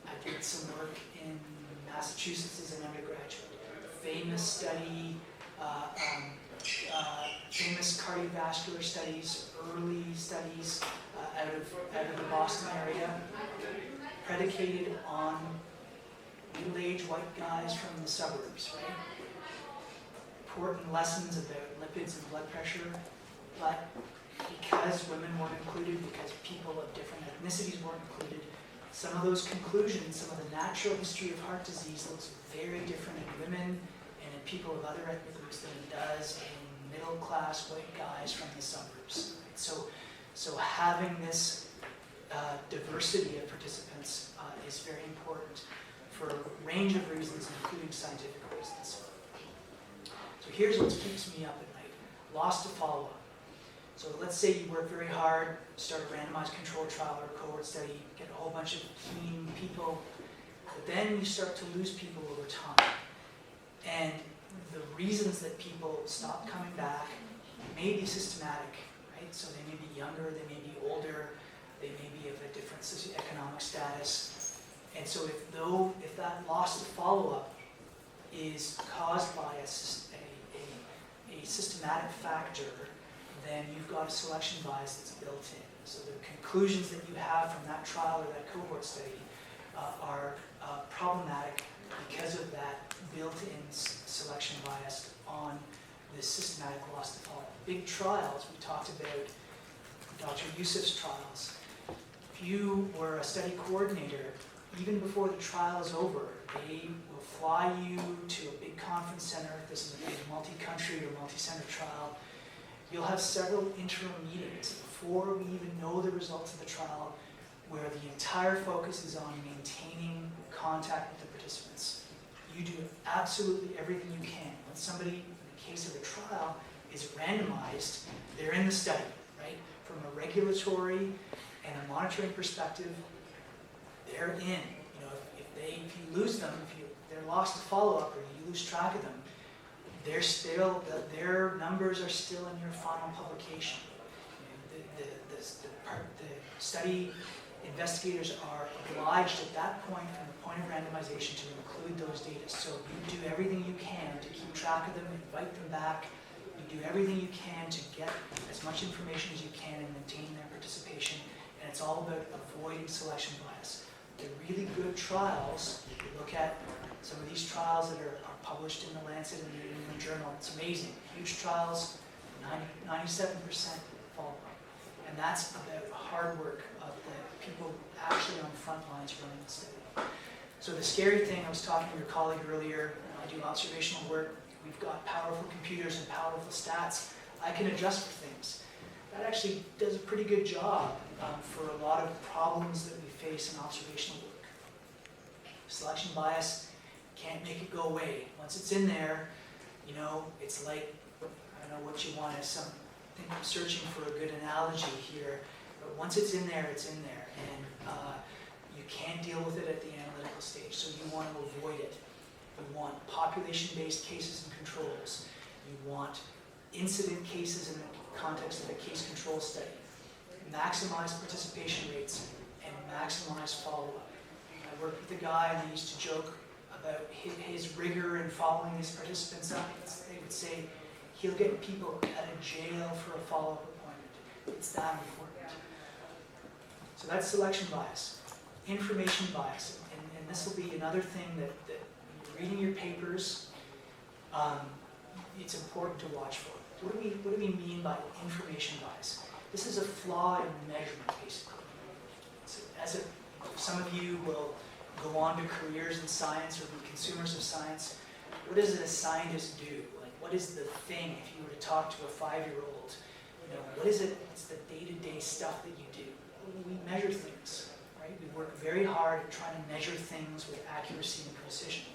[SPEAKER 1] I did some work in Massachusetts as an undergraduate. Famous study, famous cardiovascular studies, early studies out of the Boston area, predicated on middle-aged white guys from the suburbs, right? Important lessons about lipids and blood pressure, but because women weren't included, because people of different ethnicities weren't included, some of those conclusions, some of the natural history of heart disease looks very different in women and in people of other ethnic groups than it does in middle-class white guys from the suburbs. So having this diversity of participants is very important for a range of reasons, including scientific reasons. So here's what keeps me up at night. Loss to follow-up. So let's say you work very hard, start a randomized controlled trial or a cohort study, get a whole bunch of keen people, but then you start to lose people over time. And the reasons that people stop coming back may be systematic, right? So they may be younger, they may be older, they may be of a different socioeconomic status. And so if that loss to follow-up is caused by a systematic factor, then you've got a selection bias that's built in. So the conclusions that you have from that trial or that cohort study are problematic because of that built-in selection bias on this systematic loss to follow-up. Big trials, we talked about Dr. Yusuf's trials. If you were a study coordinator, even before the trial is over, they will fly you to a big conference center. This is a big multi-country or multi-center trial. You'll have several interim meetings before we even know the results of the trial, where the entire focus is on maintaining contact with the participants. You do absolutely everything you can. When somebody, in the case of a trial, is randomized, they're in the study, right? From a regulatory and a monitoring perspective, they're in. You know, if you lose them, they're lost to follow-up or you lose track of them, their numbers are still in your final publication. You know, the study investigators are obliged at that point, from the point of randomization, to include those data. So you do everything you can to keep track of them, invite them back. You do everything you can to get as much information as you can and maintain their participation. And it's all about avoiding selection bias. The really good trials, if you look at some of these trials that are published in the Lancet and the New England Journal, it's amazing. Huge trials, 97% follow-up. And that's about hard work of the people actually on the front lines running the study. So the scary thing, I was talking to your colleague earlier, I do observational work, we've got powerful computers and powerful stats. I can adjust for things. That actually does a pretty good job for a lot of problems that we face in observational work. Selection bias can't make it go away. Once it's in there, you know, it's like, I don't know what you want as I think I'm searching for a good analogy here, but once it's in there, it's in there. And you can't deal with it at the analytical stage, so you want to avoid it. You want population-based cases and controls. You want incident cases in the context of a case control study. Maximize participation rates and maximize follow-up. I worked with a guy and I used to joke about his rigor in following his participants up. They would say, he'll get people out of jail for a follow-up appointment. It's that important. So that's selection bias. Information bias. And this will be another thing that when you're reading your papers, it's important to watch for. What do we mean by information bias? This is a flaw in measurement, basically. So some of you will go on to careers in science or be consumers of science. What does a scientist do? Like, what is the thing, if you were to talk to a 5-year-old? You know, what is it? It's the day-to-day stuff that you do. We measure things, right? We work very hard at trying to measure things with accuracy and precision.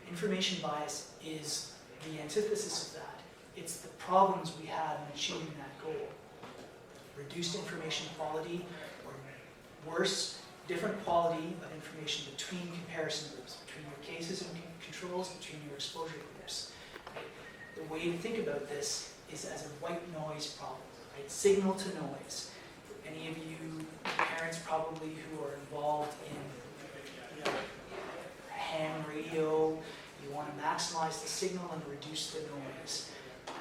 [SPEAKER 1] Information bias is the antithesis of that. It's the problems we have in achieving that goal. Reduced information quality, or worse, different quality of information between comparison groups, between your cases and controls, between your exposure groups. Right? The way to think about this is as a white noise problem, right? Signal to noise. Any of you parents probably who are involved in ham radio, you want to maximize the signal and reduce the noise.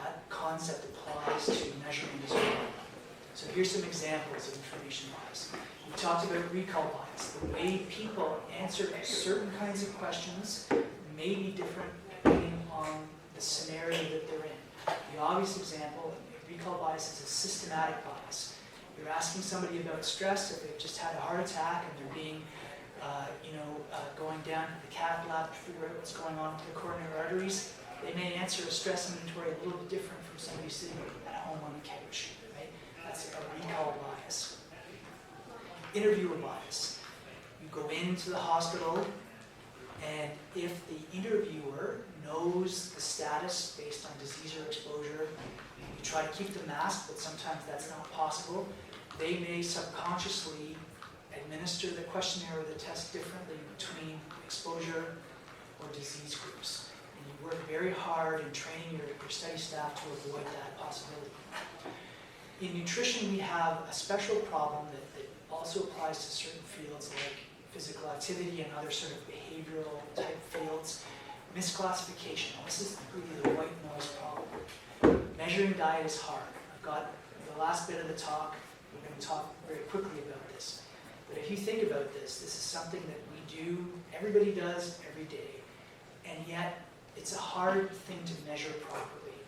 [SPEAKER 1] That concept applies to measurement as well. So here's some examples of information bias. We talked about recall bias. The way people answer certain kinds of questions may be different depending on the scenario that they're in. The obvious example of recall bias is a systematic bias. You're asking somebody about stress, if they've just had a heart attack and they're being going down to the cath lab to figure out what's going on with their coronary arteries, they may answer a stress inventory a little bit different from somebody sitting at home on the couch, right? That's a recall bias. Interviewer bias. You go into the hospital, and if the interviewer knows the status based on disease or exposure, you try to keep the mask, but sometimes that's not possible. They may subconsciously administer the questionnaire or the test differently between exposure or disease groups. And you work very hard in training your study staff to avoid that possibility. In nutrition, we have a special problem that also applies to certain fields like physical activity and other sort of behavioral type fields. Misclassification. This is really the white noise problem. Measuring diet is hard. I've got the last bit of the talk. We're going to talk very quickly about this. But if you think about this, this is something that we do, everybody does every day, and yet it's a hard thing to measure properly.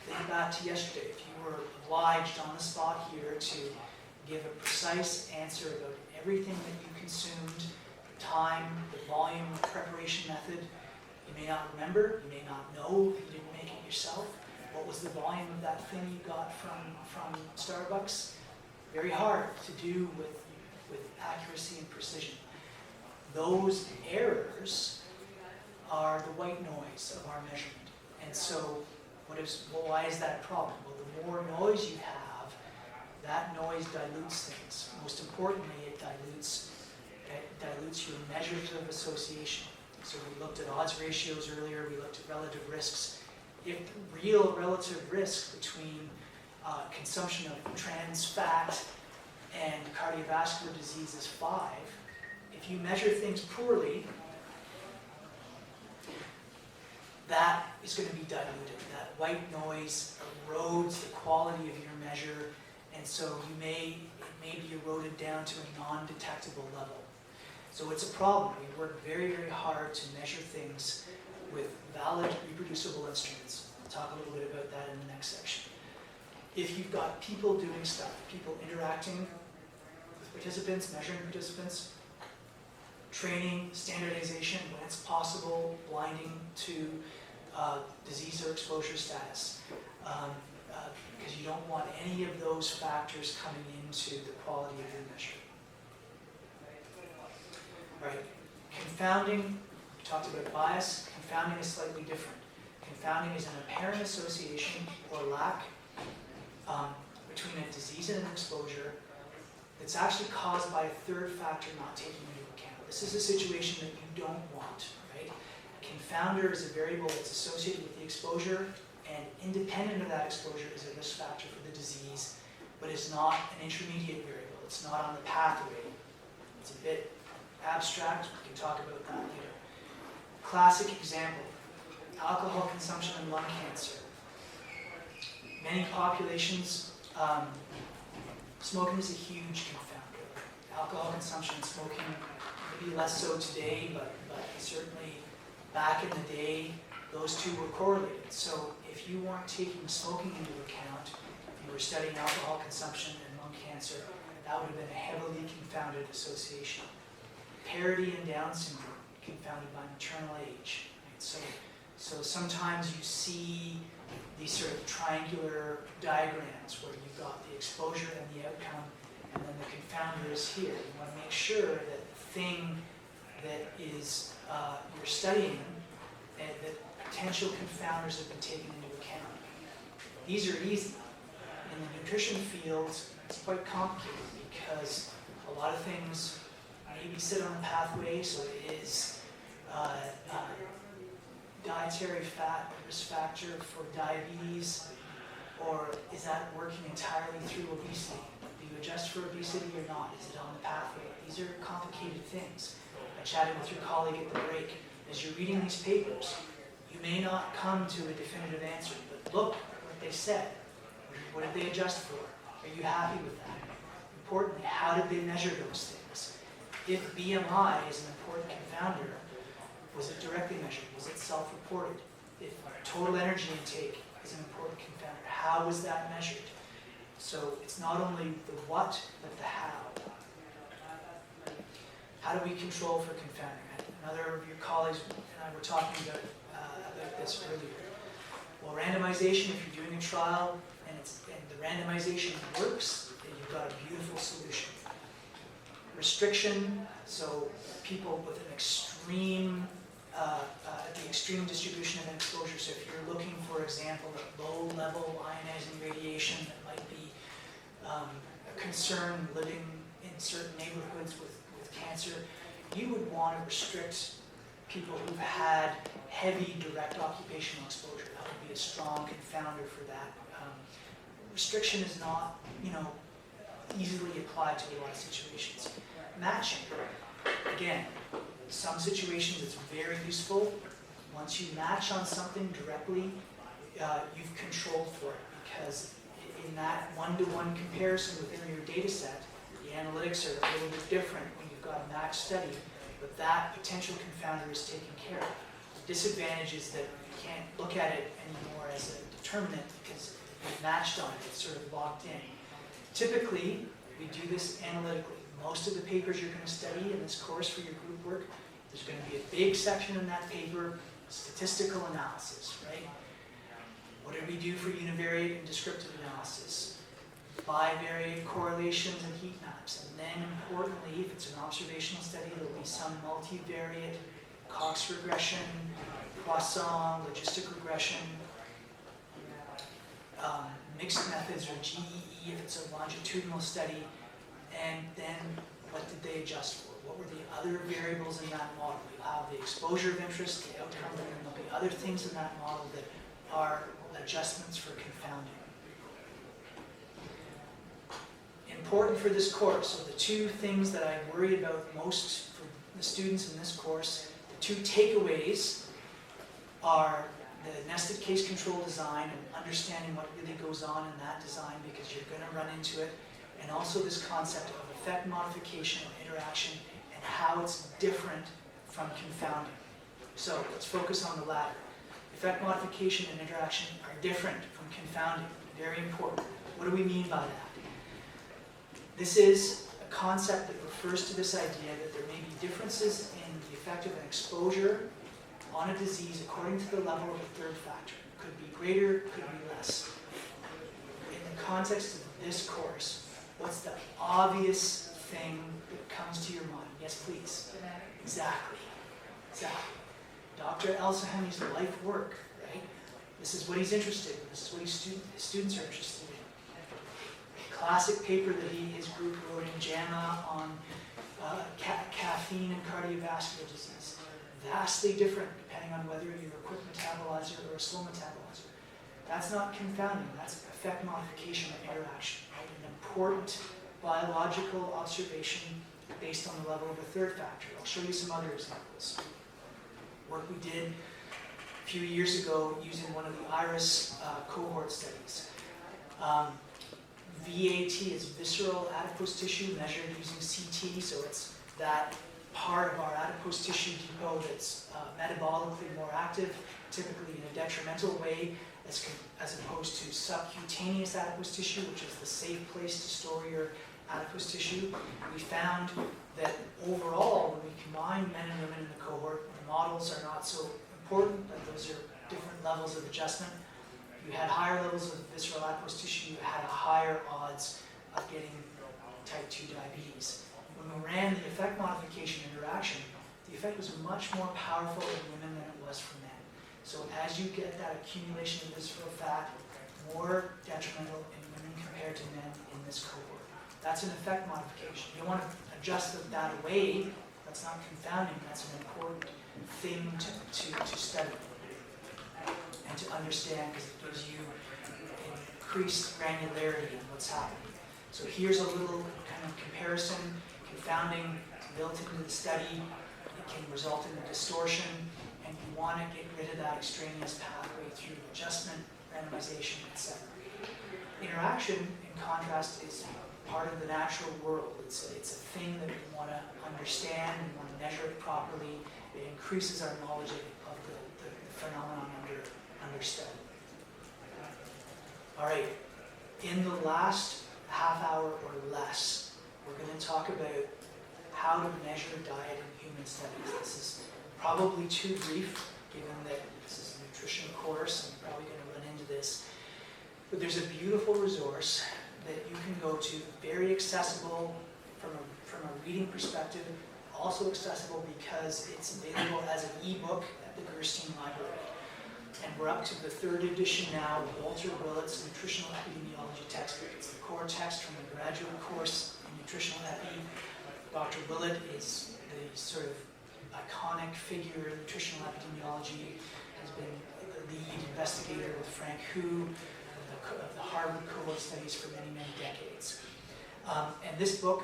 [SPEAKER 1] Think back to yesterday. If you were obliged on the spot here to give a precise answer about everything that you consumed, the time, the volume, the preparation method, you may not remember, you may not know if you didn't make it yourself. What was the volume of that thing you got from Starbucks? Very hard to do with accuracy and precision. Those errors are the white noise of our measurement. And so why is that a problem? Well, the more noise you have, that noise dilutes things. Most importantly, it dilutes your measures of association. So we looked at odds ratios earlier, we looked at relative risks. If the real relative risk between consumption of trans fat and cardiovascular disease is 5, if you measure things poorly, that is going to be diluted. That white noise erodes the quality of your measure, and so it may be eroded down to a non-detectable level. So it's a problem. We work very, very hard to measure things with valid, reproducible instruments. We'll talk a little bit about that in the next section. If you've got people doing stuff, people interacting with participants, measuring participants, training, standardization when it's possible, blinding to disease or exposure status, because you don't want any of those factors coming into the quality of your measure. All right, confounding, we talked about bias. Confounding is slightly different. Confounding is an apparent association or lack between a disease and an exposure that's actually caused by a third factor not taken into account. This is a situation that you don't want, right? A confounder is a variable that's associated with the exposure, and independent of that exposure is a risk factor for the disease, but it's not an intermediate variable. It's not on the pathway. It's a bit abstract. We can talk about that later. Classic example, alcohol consumption and lung cancer. Many populations, smoking is a huge confounder. Alcohol consumption and smoking, maybe less so today, but certainly back in the day, those two were correlated. So if you weren't taking smoking into account, if you were studying alcohol consumption and lung cancer, that would have been a heavily confounded association. Parity and Down syndrome, confounded by maternal age. Right? So sometimes you see these sort of triangular diagrams where you've got the exposure and the outcome, and then the confounder is here. You want to make sure that the thing that is you're studying, and that potential confounders have been taken into account. These are easy. In the nutrition field, it's quite complicated because a lot of things maybe sit on the pathway, so it is dietary fat risk factor for diabetes, or is that working entirely through obesity? Do you adjust for obesity or not? Is it on the pathway? These are complicated things. I chatted with your colleague at the break. As you're reading these papers, you may not come to a definitive answer, but look what they said. What did they adjust for? Are you happy with that? Importantly, how did they measure those things? If BMI is an important confounder, was it directly measured? Was it self-reported? If total energy intake is an important confounder, how was that measured? So it's not only the what, but the how. How do we control for confounding? Another of your colleagues and I were talking about this earlier. Well, randomization, if you're doing a trial and the randomization works, then you've got a beautiful solution. Restriction, so people with an extreme, the extreme distribution of an exposure. So if you're looking, for example, at low-level ionizing radiation that might be a concern living in certain neighborhoods with cancer, you would want to restrict people who've had heavy direct occupational exposure. That would be a strong confounder for that. Restriction is not, easily applied to a lot of situations. Matching, again, some situations it's very useful. Once you match on something directly, you've controlled for it, because in that one-to-one comparison within your data set, the analytics are a little bit different when you've got a matched study, but that potential confounder is taken care of. The disadvantage is that you can't look at it anymore as a determinant because you've matched on it, it's sort of locked in. Typically, we do this analytically. Most of the papers you're going to study in this course for your group work, there's going to be a big section in that paper, statistical analysis, right? What did we do for univariate and descriptive analysis? Bivariate correlations and heat maps. And then importantly, if it's an observational study, there will be some multivariate, Cox regression, Poisson, logistic regression, mixed methods or GEE if it's a longitudinal study. And then what did they adjust for? What were the other variables in that model? You'll have the exposure of interest, the outcome, and then there'll be other things in that model that are adjustments for confounding. Important for this course, so the two things that I worry about most for the students in this course, the two takeaways are the nested case control design and understanding what really goes on in that design, because you're going to run into it, and also this concept of effect modification and interaction and how it's different from confounding. So let's focus on the latter. Effect modification and interaction are different from confounding. Very important. What do we mean by that? This is a concept that refers to this idea that there may be differences in the effect of an exposure on a disease according to the level of the third factor. It could be greater, could be less. In the context of this course, what's the obvious thing that comes to your mind? Yes, please. Exactly. Dr. El-Sahami's life work, right? This is what he's interested in. This is what his students are interested in. A classic paper that his group wrote in JAMA on caffeine and cardiovascular disease. Vastly different depending on whether you're a quick metabolizer or a slow metabolizer. That's not confounding. That's effect modification and interaction, right? An important biological observation based on the level of the third factor. I'll show you some other examples. Work we did a few years ago using one of the IRIS cohort studies. VAT is visceral adipose tissue measured using CT, so it's that part of our adipose tissue depot that's metabolically more active, typically in a detrimental way, as opposed to subcutaneous adipose tissue, which is the safe place to store your adipose tissue. We found that overall, when we combine men and women in the cohort, the models are not so important, but those are different levels of adjustment. If you had higher levels of visceral adipose tissue, you had a higher odds of getting type 2 diabetes. When we ran the effect modification interaction, the effect was much more powerful in women than it was for men. So as you get that accumulation of visceral fat, more detrimental in women compared to men in this cohort. That's an effect modification. You don't want to adjust that away. That's not confounding. That's an important thing to study and to understand, because it gives you increased granularity in what's happening. So here's a little kind of comparison. Confounding built into the study. It can result in a distortion, and you want to get rid of that extraneous pathway through adjustment, randomization, etc. Interaction, in contrast, is part of the natural world. It's a thing that we want to understand and want to measure it properly. It increases our knowledge of the phenomenon under study. All right, in the last half hour or less, we're going to talk about how to measure diet in human studies. This is probably too brief, given that this is a nutrition course, and we're probably going to run into this. But there's a beautiful resource that you can go to, very accessible from a reading perspective, also accessible because it's available as an ebook at the Gerstein Library. And we're up to the 3rd edition now of Walter Willett's Nutritional Epidemiology textbook. It's the core text from the graduate course in nutritional epi. Dr. Willett is the sort of iconic figure in nutritional epidemiology, has been the lead investigator with Frank Hu of the Harvard cohort studies for many, many decades. And this book,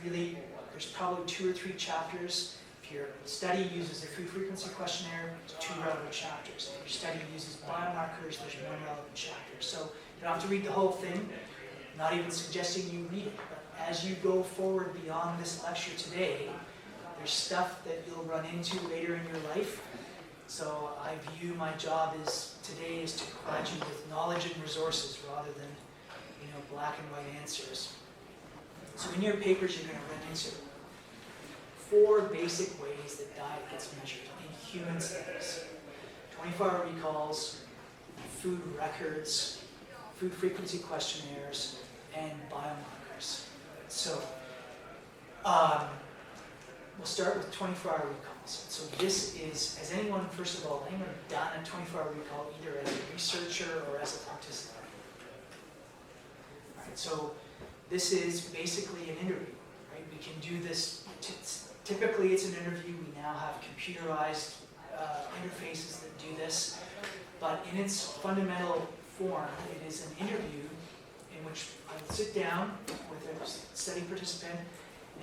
[SPEAKER 1] really, there's probably 2 or 3 chapters. If your study uses a food frequency questionnaire, there's 2 relevant chapters. If your study uses biomarkers, there's 1 relevant chapter. So you don't have to read the whole thing. I'm not even suggesting you read it, but as you go forward beyond this lecture today, there's stuff that you'll run into later in your life. So I view my job today is to provide you with knowledge and resources rather than, black and white answers. So in your papers, you're going to run into 4 basic ways that diet gets measured in human studies: 24-hour recalls, food records, food frequency questionnaires, and biomarkers. So we'll start with 24-hour recalls. So this is, has anyone done a 24-hour recall either as a researcher or as a participant? All right, so this is basically an interview, right? We can do this, typically it's an interview. We now have computerized interfaces that do this, but in its fundamental form, it is an interview in which I would sit down with a study participant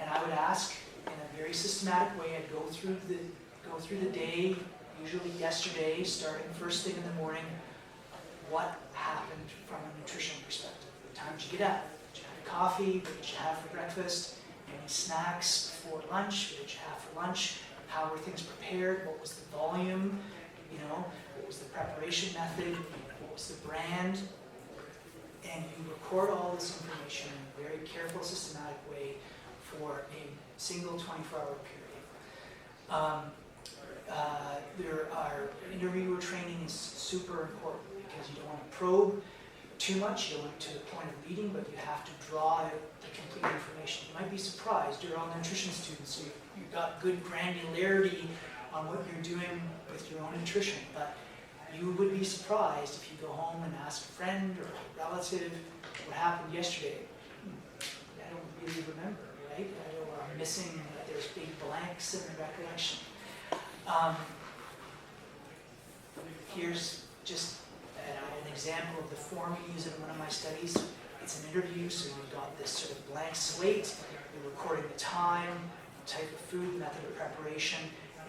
[SPEAKER 1] and I would ask, in a very systematic way, I'd go through the day, usually yesterday, starting first thing in the morning, what happened from a nutritional perspective. What time did you get up? Did you have coffee? What did you have for breakfast? Any snacks for lunch? What did you have for lunch? How were things prepared? What was the volume? What was the preparation method? What was the brand? And you record all this information in a very careful, systematic way for a single 24-hour period. Interviewer training is super important because you don't want to probe too much. You don't want to the point of leading, but you have to draw out the complete information. You might be surprised. You're all nutrition students, so you've got good granularity on what you're doing with your own nutrition, but you would be surprised if you go home and ask a friend or a relative what happened yesterday. I don't really remember, right? I'm missing, there's big blanks in the recollection. Here's just an example of the form we use in one of my studies. It's an interview, so you've got this sort of blank slate. You're recording the time, type of food, method of preparation,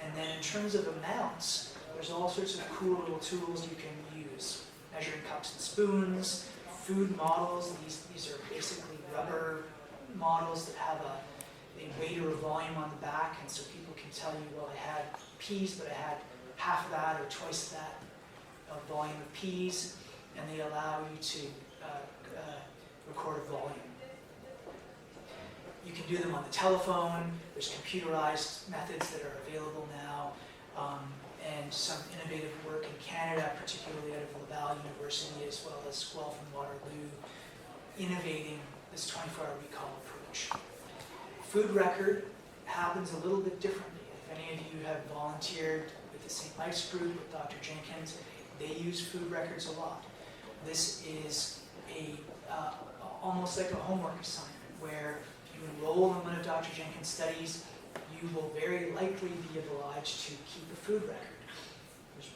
[SPEAKER 1] and then in terms of amounts, there's all sorts of cool little tools you can use. Measuring cups and spoons, food models. These are basically rubber models that have a weight or a volume on the back, and so people can tell you, well, I had peas, but I had half of that or twice that volume of peas, and they allow you to record a volume. You can do them on the telephone. There's computerized methods that are available now, and some innovative work in Canada, particularly out of Laval University, as well as Guelph and Waterloo, innovating this 24-hour recall approach. Food record happens a little bit differently. If any of you have volunteered with the St. Mike's group with Dr. Jenkins, they use food records a lot. This is almost like a homework assignment where you enroll in one of Dr. Jenkins' studies, you will very likely be obliged to keep a food record. There's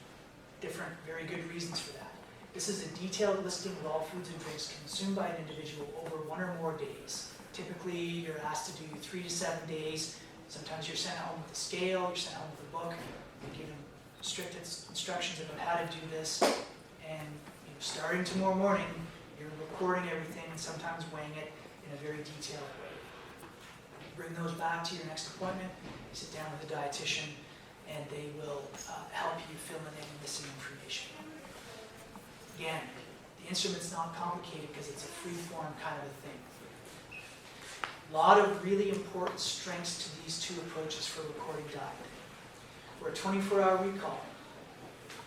[SPEAKER 1] different, very good reasons for that. This is a detailed listing of all foods and drinks consumed by an individual over 1 or more days. Typically, you're asked to do 3 to 7 days. Sometimes you're sent home with a scale, you're sent home with a book. You're given strict instructions about how to do this. And starting tomorrow morning, you're recording everything and sometimes weighing it in a very detailed way. You bring those back to your next appointment, you sit down with a dietitian, and they will help you fill in any missing information. Again, the instrument's not complicated because it's a free-form kind of a thing. A lot of really important strengths to these two approaches for recording diet. For a 24-hour recall,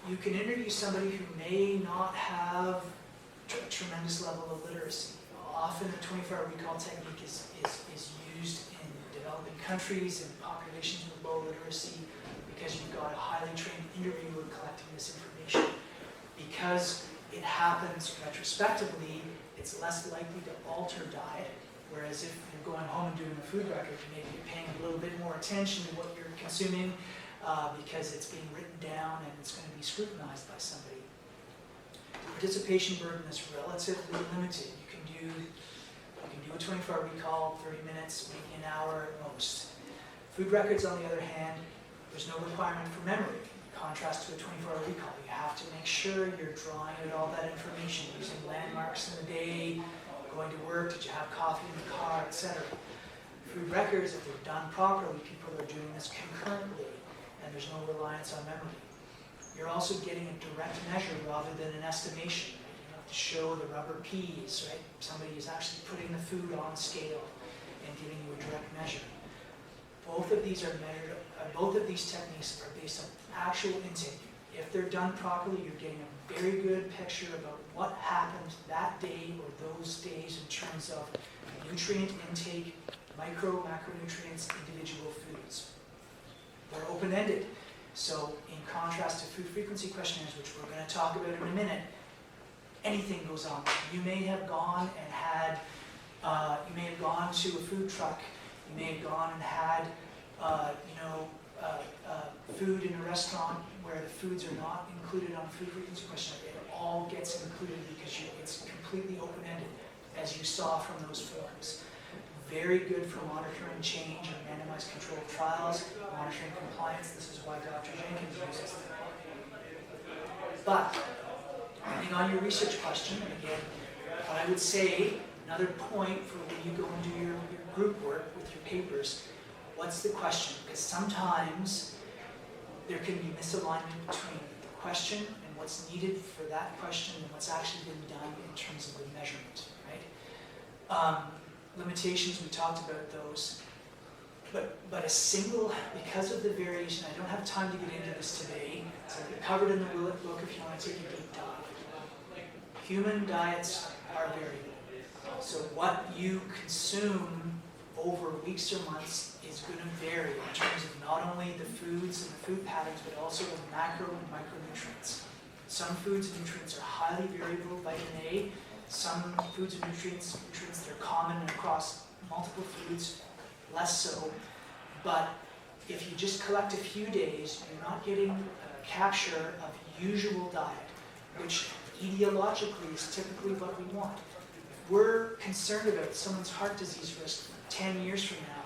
[SPEAKER 1] you can interview somebody who may not have a tremendous level of literacy. Often the 24-hour recall technique is used in developing countries and populations with low literacy because you've got a highly trained interviewer collecting this information. Because it happens retrospectively, it's less likely to alter diet, whereas if you're going home and doing a food record, you may be paying a little bit more attention to what you're consuming because it's being written down and it's going to be scrutinized by somebody. The participation burden is relatively limited. You can do a 24-hour recall, 30 minutes, maybe an hour at most. Food records, on the other hand, there's no requirement for memory. In contrast to a 24-hour recall, you have to make sure you're drawing out all that information, using landmarks in the day, going to work, did you have coffee in the car, etc. Food records, if they're done properly, people are doing this concurrently, and there's no reliance on memory. You're also getting a direct measure rather than an estimation. You have to show the rubber peas, right? Somebody is actually putting the food on a scale and giving you a direct measure. Both of these techniques are based on actual intake. If they're done properly, you're getting a very good picture about what happened that day or those days in terms of nutrient intake, macronutrients, individual foods. They're open-ended. So in contrast to food frequency questionnaires, which we're going to talk about in a minute, anything goes on. You may have gone and had, you may have gone to a food truck. You may have gone and had, food in a restaurant where the foods are not included on a food frequency questionnaire. It all gets included because it's completely open-ended, as you saw from those forms. Very good for monitoring change in randomized controlled trials, monitoring compliance. This is why Dr. Jenkins uses them. But, depending on your research question, and again, what I would say, another point for when you go and do your group work with your papers, what's the question? Because sometimes there can be misalignment between the question and what's needed for that question and what's actually been done in terms of the measurement, right? Limitations, we talked about those. But a single, because of the variation, I don't have time to get into this today, so I've covered in the Willett book if you want to take a deep dive. Human diets are variable. So what you consume over weeks or months is going to vary in terms of not only the foods and the food patterns, but also the macro and micronutrients. Some foods and nutrients are highly variable, vitamin A. Some foods and nutrients that are common across multiple foods, less so. But if you just collect a few days, you're not getting a capture of usual diet, which etiologically is typically what we want. If we're concerned about someone's heart disease risk 10 years from now,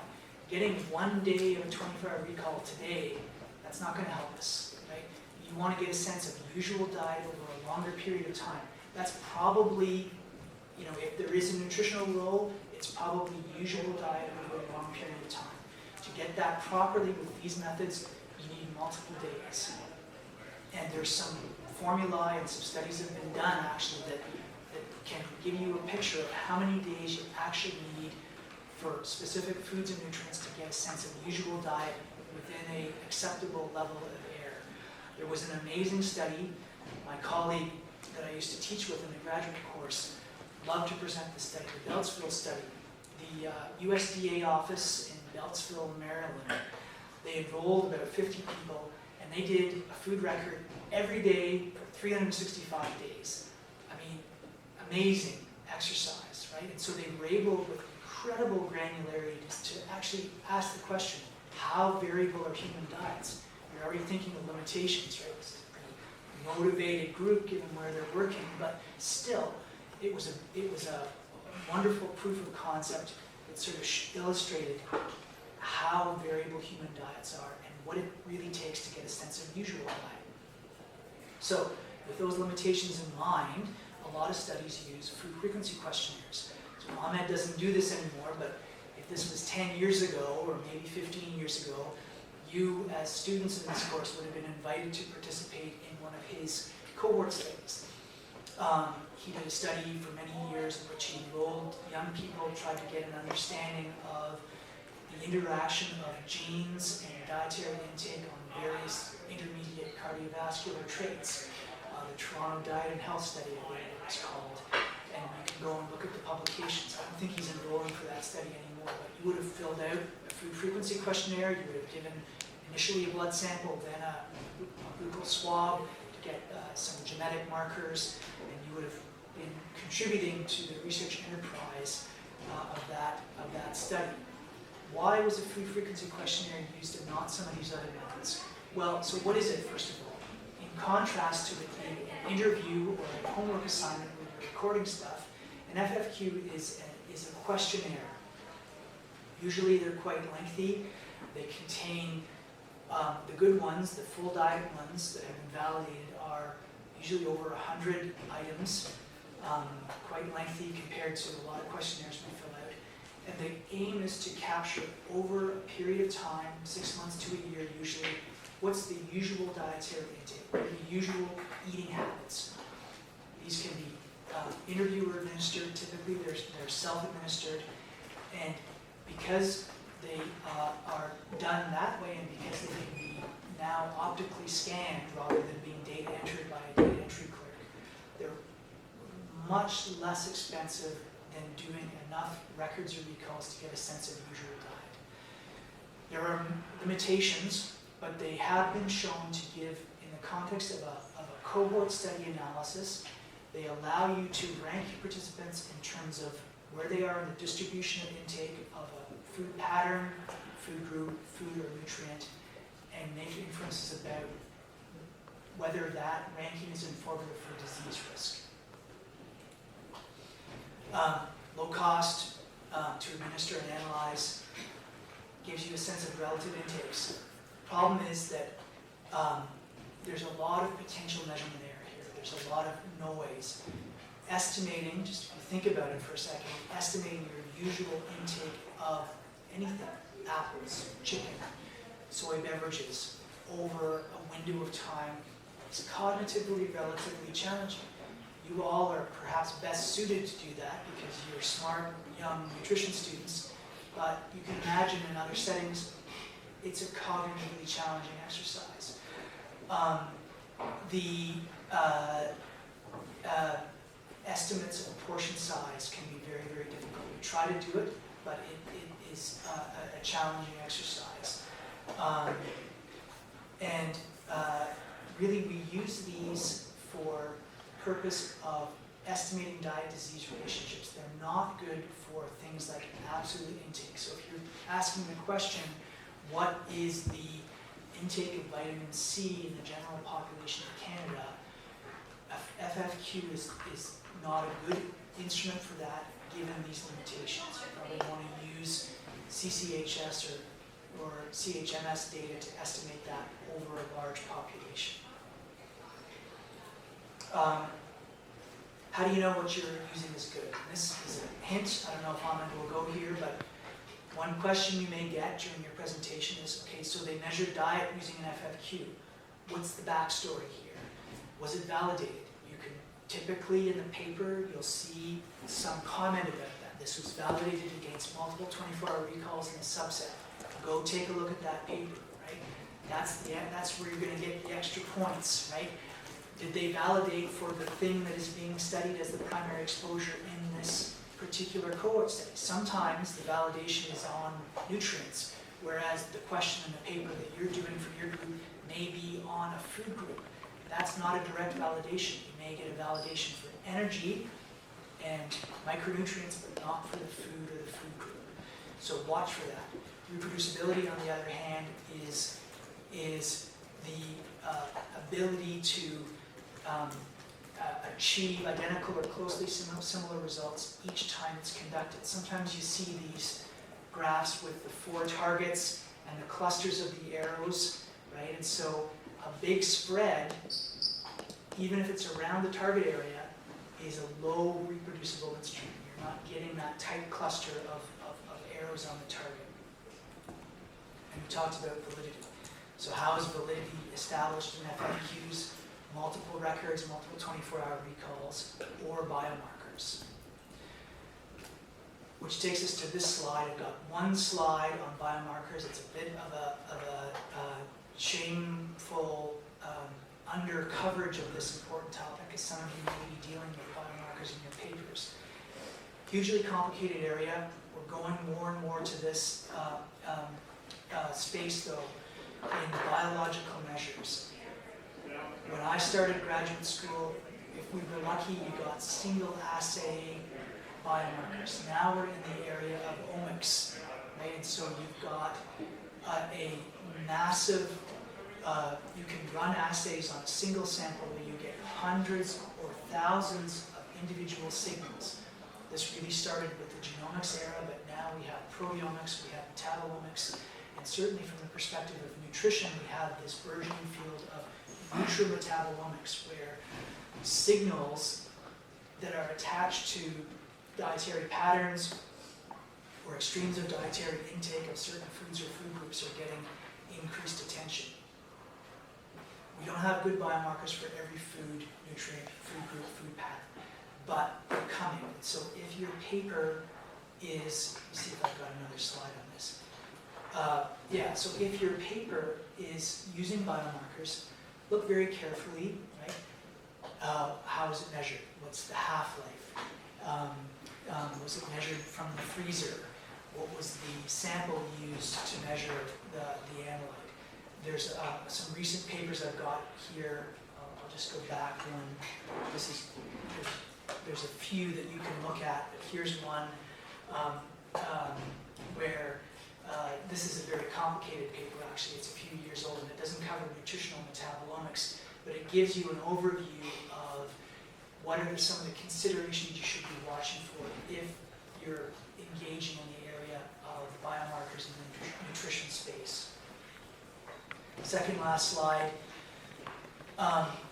[SPEAKER 1] getting 1 day of a 24-hour recall today, that's not going to help us, right? You want to get a sense of usual diet over a longer period of time. That's probably, if there is a nutritional role, it's probably usual diet over a long period of time. To get that properly with these methods, you need multiple days. And there's some formulae and some studies that have been done actually that can give you a picture of how many days you actually need for specific foods and nutrients to get a sense of usual diet within an acceptable level of error. There was an amazing study. My colleague that I used to teach with in the graduate course loved to present the study, the Beltsville study. The USDA office in Beltsville, Maryland, they enrolled about 50 people, and they did a food record every day for 365 days. I mean, amazing exercise, right? And so they were able, with incredible granularity, to actually ask the question, how variable are human diets? You're already thinking of limitations, right? It's a pretty motivated group given where they're working, but still, it was a wonderful proof of concept that sort of illustrated how variable human diets are and what it really takes to get a sense of usual diet. So, with those limitations in mind, a lot of studies use food frequency questionnaires. So Ahmed doesn't do this anymore, but if this was 10 years ago or maybe 15 years ago, you as students in this course would have been invited to participate in one of his cohort studies. He did a study for many years in which he enrolled young people, tried to get an understanding of the interaction of genes and dietary intake on various intermediate cardiovascular traits. The Toronto Diet and Health Study, I believe it was called. And you can go and look at the publications. I don't think he's enrolling for that study anymore, but you would have filled out a food frequency questionnaire, you would have given initially a blood sample, then a buccal swab to get some genetic markers, and you would have been contributing to the research enterprise of that study. Why was a food frequency questionnaire used and not some of these other methods? Well, so what is it, first of all? In contrast to an interview or a homework assignment where you're recording stuff, an FFQ is a questionnaire. Usually they're quite lengthy. They contain the good ones, the full diet ones that have been validated are usually over 100 items, quite lengthy compared to a lot of questionnaires we fill out. And the aim is to capture over a period of time, 6 months to a year usually, what's the usual dietary intake, what are the usual eating habits. These can be interviewer administered, typically they're self-administered, and because they are done that way and because they can be now optically scanned rather than being data entered by a data entry clerk, they're much less expensive than doing enough records or recalls to get a sense of usual diet. There are limitations, but they have been shown to give, in the context of a cohort study analysis, they allow you to rank your participants in terms of where they are in the distribution of intake of a food pattern, food group, food or nutrient, and make inferences about whether that ranking is informative for disease risk. Low cost to administer and analyze, gives you a sense of relative intakes. Problem is that there's a lot of potential measurement error here. There's a lot of noise. Estimating, just if you think about it for a second, estimating your usual intake of anything, apples, chicken, soy beverages, over a window of time is cognitively relatively challenging. You all are perhaps best suited to do that because you're smart, young nutrition students, but you can imagine in other settings, it's a cognitively challenging exercise. The estimates of portion size can be very, very difficult. We try to do it, but it is a challenging exercise. Really we use these for purpose of estimating diet-disease relationships. They're not good for things like absolute intake. So if you're asking the question, what is the intake of vitamin C in the general population of Canada, FFQ is not a good instrument for that given these limitations. You probably want to use CCHS or CHMS data to estimate that over a large population. How do you know what you're using is good? And this is a hint. I don't know if Ahmed will go here, but one question you may get during your presentation is, okay, so they measured diet using an FFQ. What's the backstory here? Was it validated? You can typically in the paper, you'll see some comment about that. This was validated against multiple 24-hour recalls in a subset. Go take a look at that paper, right? That's where you're going to get the extra points, right? Did they validate for the thing that is being studied as the primary exposure in this particular cohort study? Sometimes the validation is on nutrients, whereas the question in the paper that you're doing for your group may be on a food group. That's not a direct validation. You may get a validation for energy and micronutrients, but not for the food or the food group. So watch for that. Reproducibility, on the other hand, is the ability to achieve identical or closely similar results each time it's conducted. Sometimes you see these graphs with the 4 targets and the clusters of the arrows, right? And so a big spread, even if it's around the target area, is a low reproducible instrument. You're not getting that tight cluster of arrows on the target. And we talked about validity. So how is validity established in FFQs? multiple records, multiple 24-hour recalls, or biomarkers. Which takes us to this slide. I've got one slide on biomarkers. It's a bit of a shameful under coverage of this important topic, as some of you may be dealing with biomarkers in your papers. Hugely complicated area. We're going more and more to this space, though, in biological measures. When I started graduate school, if we were lucky, you got single assay biomarkers. Now we're in the area of omics, right? And so you've got a massive, you can run assays on a single sample where you get hundreds or thousands of individual signals. This really started with the genomics era, but now we have proteomics, we have metabolomics, and certainly from the perspective of nutrition, we have this burgeoning field of nutrimetabolomics, where signals that are attached to dietary patterns or extremes of dietary intake of certain foods or food groups are getting increased attention. We don't have good biomarkers for every food, nutrient, food group, food pattern, but they're coming. So if your paper is, let me see if I've got another slide on this. So if your paper is using biomarkers, look very carefully, right? How is it measured? What's the half-life? Was it measured from the freezer? What was the sample used to measure the amyloid? There's some recent papers I've got here. I'll just go back one. There's a few that you can look at, but here's one where this is a very complicated paper, actually. It's a few years old, and it doesn't cover nutritional metabolomics, but it gives you an overview of what are some of the considerations you should be watching for if you're engaging in the area of biomarkers in the nutrition space. Second last slide.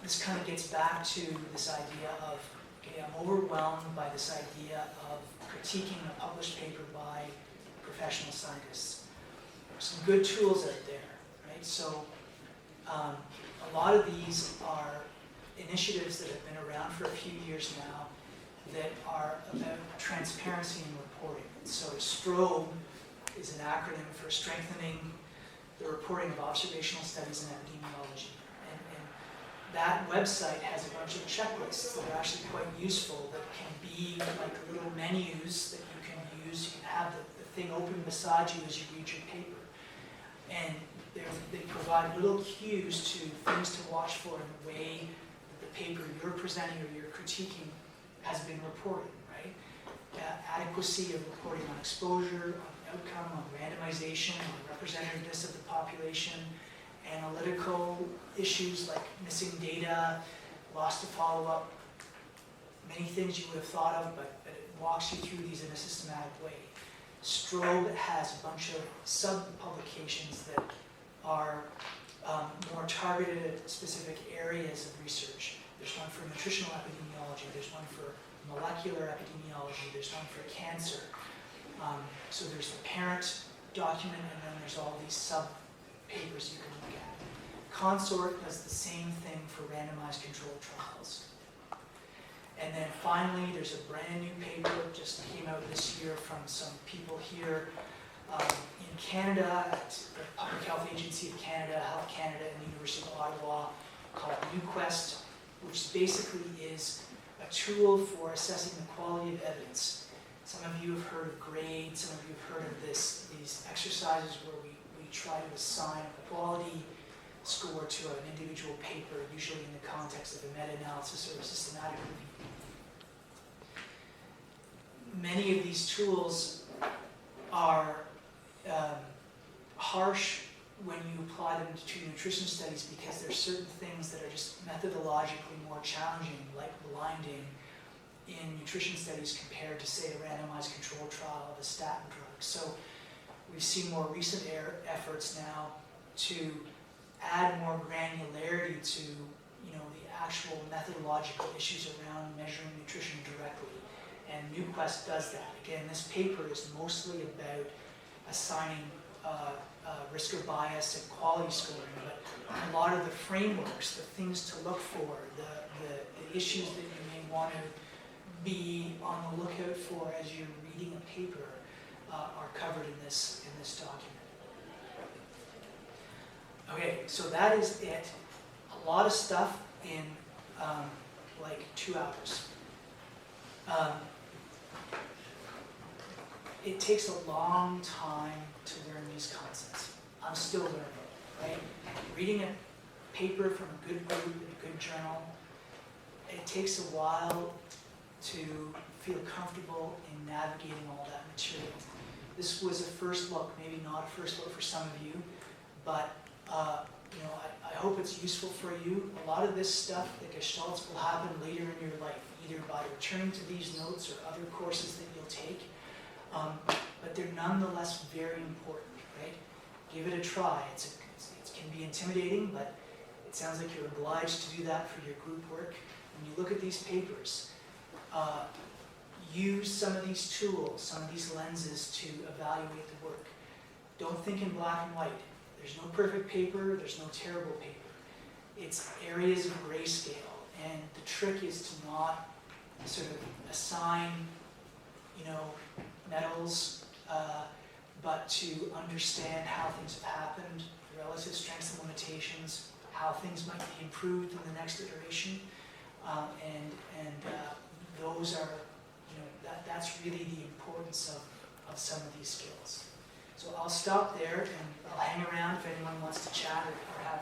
[SPEAKER 1] This kind of gets back to this idea of, okay, I'm overwhelmed by this idea of critiquing a published paper by professional scientists. There's some good tools out there, right? So a lot of these are initiatives that have been around for a few years now that are about transparency in reporting. So STROBE is an acronym for Strengthening the Reporting of Observational Studies in Epidemiology. And that website has a bunch of checklists that are actually quite useful, that can be like little menus that you can use. You can have the thing open beside you as you read your paper. And they provide little cues to things to watch for in the way that the paper you're presenting or you're critiquing has been reported, right? Adequacy of reporting on exposure, on outcome, on randomization, on representativeness of the population, analytical issues like missing data, loss to follow-up, many things you would have thought of, but it walks you through these in a systematic way. STROBE has a bunch of sub-publications that are more targeted at specific areas of research. There's one for nutritional epidemiology, there's one for molecular epidemiology, there's one for cancer. So there's the parent document, and then there's all these sub-papers you can look at. Consort does the same thing for randomized controlled trials. And then finally, there's a brand new paper that just came out this year from some people here in Canada at the Public Health Agency of Canada, Health Canada, and the University of Ottawa, called NewQuest, which basically is a tool for assessing the quality of evidence. Some of you have heard of GRADE, some of you have heard of these exercises where we try to assign a quality score to an individual paper, usually in the context of a meta-analysis or a systematic review. Many of these tools are harsh when you apply them to nutrition studies, because there's certain things that are just methodologically more challenging, like blinding, in nutrition studies compared to, say, a randomized controlled trial of a statin drug. So we've seen more recent efforts now to add more granularity to the actual methodological issues around measuring nutrition directly. And NewQuest does that. Again, this paper is mostly about assigning risk of bias and quality scoring, but a lot of the frameworks, the things to look for, the issues that you may want to be on the lookout for as you're reading a paper are covered in this document. Okay, so that is it. A lot of stuff in like 2 hours. It takes a long time to learn these concepts. I'm still learning, right? Reading a paper from a good group in a good journal, it takes a while to feel comfortable in navigating all that material. This was a first look, maybe not a first look for some of you, but you know, I hope it's useful for you. A lot of this stuff, the gestalts, will happen later in your life, either by returning to these notes or other courses that you'll take. But they're nonetheless very important, right? Give it a try. It can be intimidating, but it sounds like you're obliged to do that for your group work. When you look at these papers, use some of these tools, some of these lenses to evaluate the work. Don't think in black and white. There's no perfect paper, there's no terrible paper. It's areas of grayscale, and the trick is to not sort of assign, you know, medals, but to understand how things have happened, the relative strengths and limitations, how things might be improved in the next iteration, and those are, you know, that's really the importance of some of these skills. So I'll stop there and I'll hang around if anyone wants to chat or have